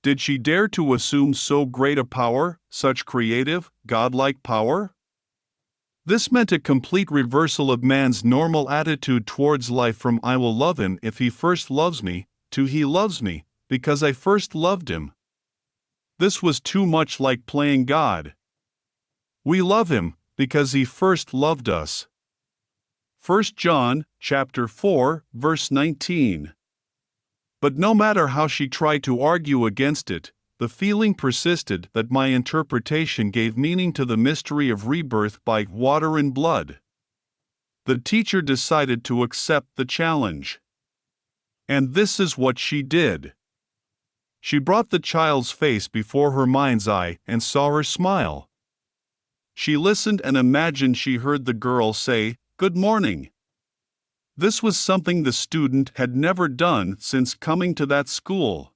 Did she dare to assume so great a power, such creative, godlike power? This meant a complete reversal of man's normal attitude towards life from "I will love him if he first loves me" to "he loves me because I first loved him." This was too much like playing God. We love him because he first loved us. 1 John chapter 4, verse 19. But no matter how she tried to argue against it, the feeling persisted that my interpretation gave meaning to the mystery of rebirth by water and blood. The teacher decided to accept the challenge. And this is what she did. She brought the child's face before her mind's eye and saw her smile. She listened and imagined she heard the girl say, "Good morning." This was something the student had never done since coming to that school.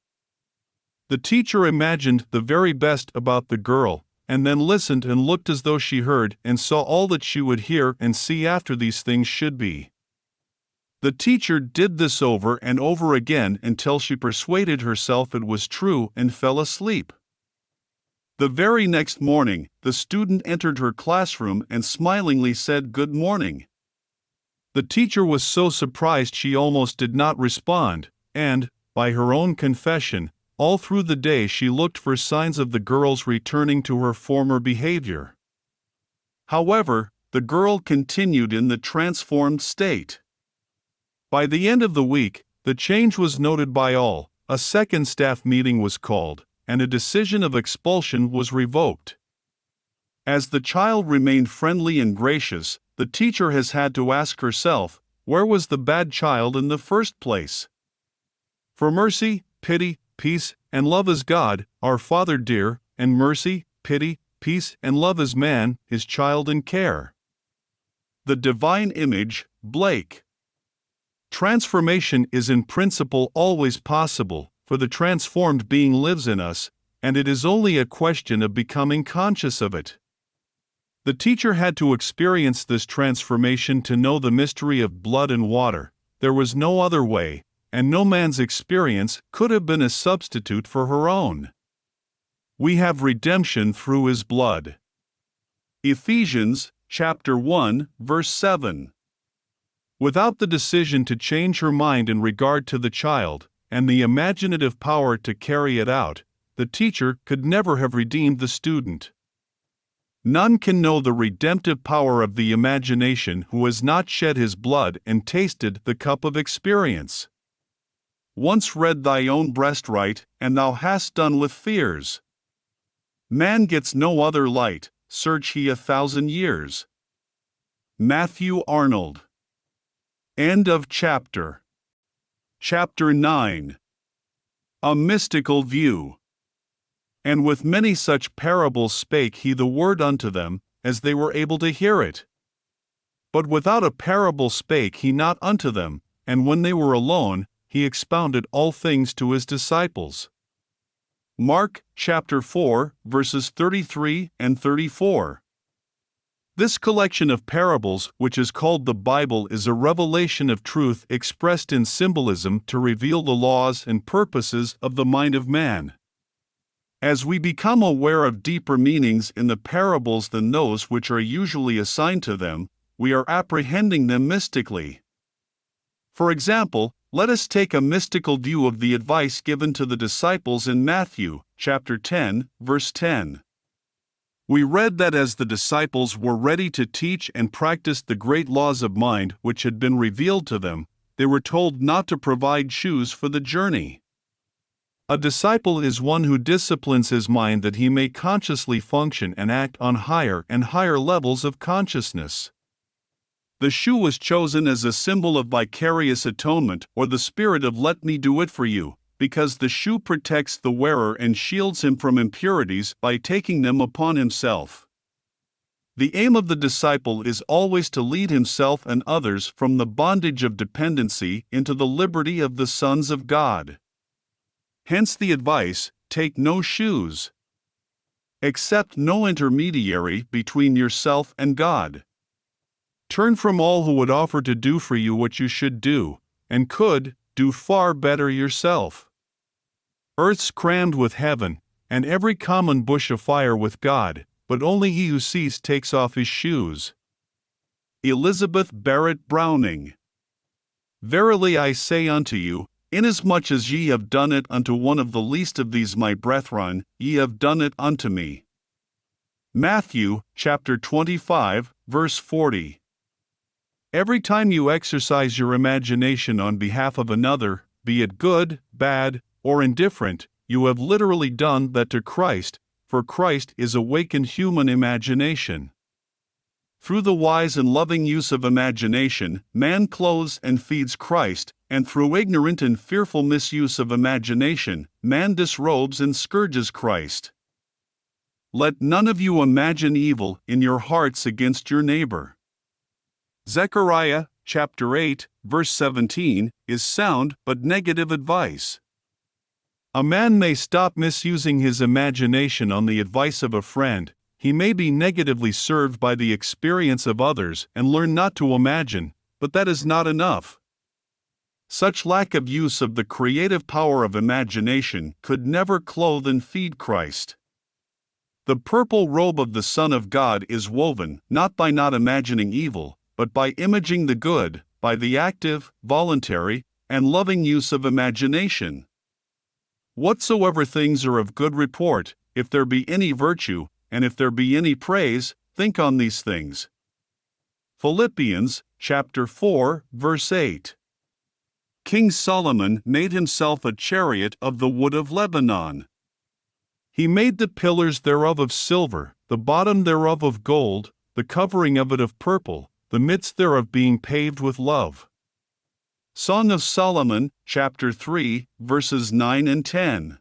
The teacher imagined the very best about the girl, and then listened and looked as though she heard and saw all that she would hear and see after these things should be. The teacher did this over and over again until she persuaded herself it was true and fell asleep. The very next morning, the student entered her classroom and smilingly said good morning. The teacher was so surprised she almost did not respond, and, by her own confession, all through the day she looked for signs of the girl's returning to her former behavior. However, the girl continued in the transformed state. By the end of the week, the change was noted by all, a second staff meeting was called, and a decision of expulsion was revoked. As the child remained friendly and gracious, the teacher has had to ask herself, where was the bad child in the first place? For mercy, pity, peace, and love as God, our Father dear, and mercy, pity, peace, and love as man, his child and care. The Divine Image, Blake. Transformation is in principle always possible, for the transformed being lives in us, and it is only a question of becoming conscious of it. The teacher had to experience this transformation to know the mystery of blood and water. There was no other way, and no man's experience could have been a substitute for her own. We have redemption through his blood. Ephesians chapter 1, verse 7. Without the decision to change her mind in regard to the child, and the imaginative power to carry it out, the teacher could never have redeemed the student. None can know the redemptive power of the imagination who has not shed his blood and tasted the cup of experience. Once read thy own breast right, and thou hast done with fears. Man gets no other light, search he 1,000 years. Matthew Arnold. End of chapter. Chapter 9. A mystical view. And with many such parables spake he the word unto them, as they were able to hear it. But without a parable spake he not unto them, and when they were alone, he expounded all things to his disciples. Mark chapter 4, verses 33 and 34. This collection of parables, which is called the Bible, is a revelation of truth expressed in symbolism to reveal the laws and purposes of the mind of man. As we become aware of deeper meanings in the parables than those which are usually assigned to them, we are apprehending them mystically. For example, let us take a mystical view of the advice given to the disciples in Matthew chapter 10, verse 10. We read that as the disciples were ready to teach and practice the great laws of mind which had been revealed to them, they were told not to provide shoes for the journey. A disciple is one who disciplines his mind that he may consciously function and act on higher and higher levels of consciousness. The shoe was chosen as a symbol of vicarious atonement, or the spirit of let me do it for you, because the shoe protects the wearer and shields him from impurities by taking them upon himself. The aim of the disciple is always to lead himself and others from the bondage of dependency into the liberty of the sons of God. Hence the advice, take no shoes. Accept no intermediary between yourself and God. Turn from all who would offer to do for you what you should do, and could do far better yourself. Earth's crammed with heaven, and every common bush afire with God, but only he who sees takes off his shoes. Elizabeth Barrett Browning. Verily I say unto you, inasmuch as ye have done it unto one of the least of these my brethren, ye have done it unto me. Matthew chapter 25, verse 40. Every time you exercise your imagination on behalf of another, be it good, bad, or indifferent, you have literally done that to Christ, for Christ is awakened human imagination. Through the wise and loving use of imagination, man clothes and feeds Christ, and through ignorant and fearful misuse of imagination, man disrobes and scourges Christ. Let none of you imagine evil in your hearts against your neighbor. Zechariah chapter 8, verse 17, is sound but negative advice. A man may stop misusing his imagination on the advice of a friend. He may be negatively served by the experience of others and learn not to imagine, but that is not enough. Such lack of use of the creative power of imagination could never clothe and feed Christ. The purple robe of the Son of God is woven, not by not imagining evil, but by imaging the good, by the active, voluntary, and loving use of imagination. Whatsoever things are of good report, if there be any virtue, and if there be any praise, think on these things. Philippians chapter 4, verse 8. King Solomon made himself a chariot of the wood of Lebanon. He made the pillars thereof of silver, the bottom thereof of gold, the covering of it of purple, the midst thereof being paved with love. Song of Solomon, chapter 3, verses 9 and 10.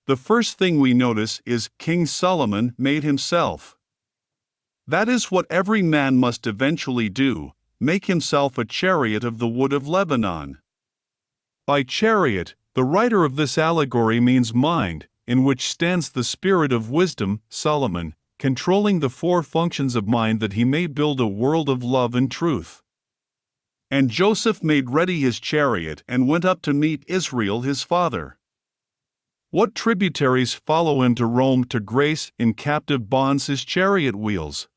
The first thing we notice is King Solomon made himself. That is what every man must eventually do, make himself a chariot of the wood of Lebanon. By chariot, the writer of this allegory means mind, in which stands the spirit of wisdom, Solomon, controlling the four functions of mind that he may build a world of love and truth. And Joseph made ready his chariot and went up to meet Israel his father. What tributaries follow him to Rome to grace in captive bonds his chariot wheels?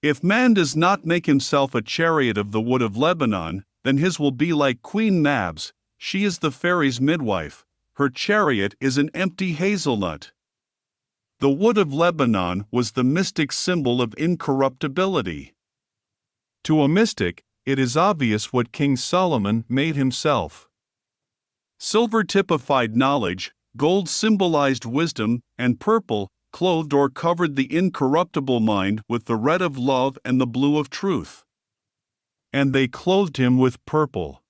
If man does not make himself a chariot of the wood of Lebanon, then his will be like Queen Mab's. She is the fairy's midwife. Her chariot is an empty hazelnut. The wood of Lebanon was the mystic symbol of incorruptibility. To a mystic, it is obvious what King Solomon made himself. Silver typified knowledge, gold symbolized wisdom, and purple clothed or covered the incorruptible mind with the red of love and the blue of truth. And they clothed him with purple.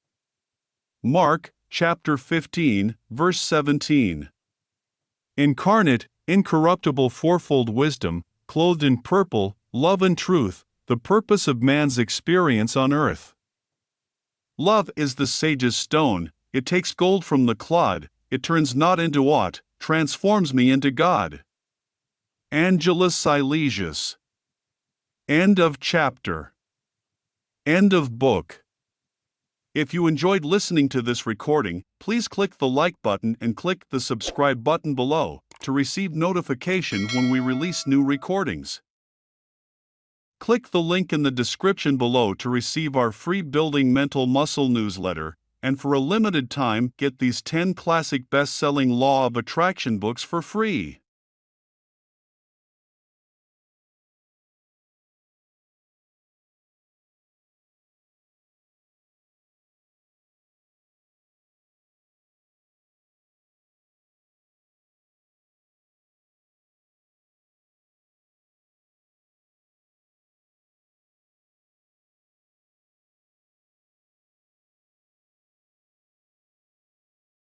Mark, chapter 15, verse 17. Incarnate, incorruptible fourfold wisdom, clothed in purple, love and truth, the purpose of man's experience on earth. Love is the sage's stone, it takes gold from the clod, it turns not into aught, transforms me into God. Angelus Silesius. End of chapter. End of book. If you enjoyed listening to this recording, please click the like button and click the subscribe button below to receive notification when we release new recordings. Click the link in the description below to receive our free Building Mental Muscle newsletter, and for a limited time get these 10 classic best-selling Law of Attraction books for free.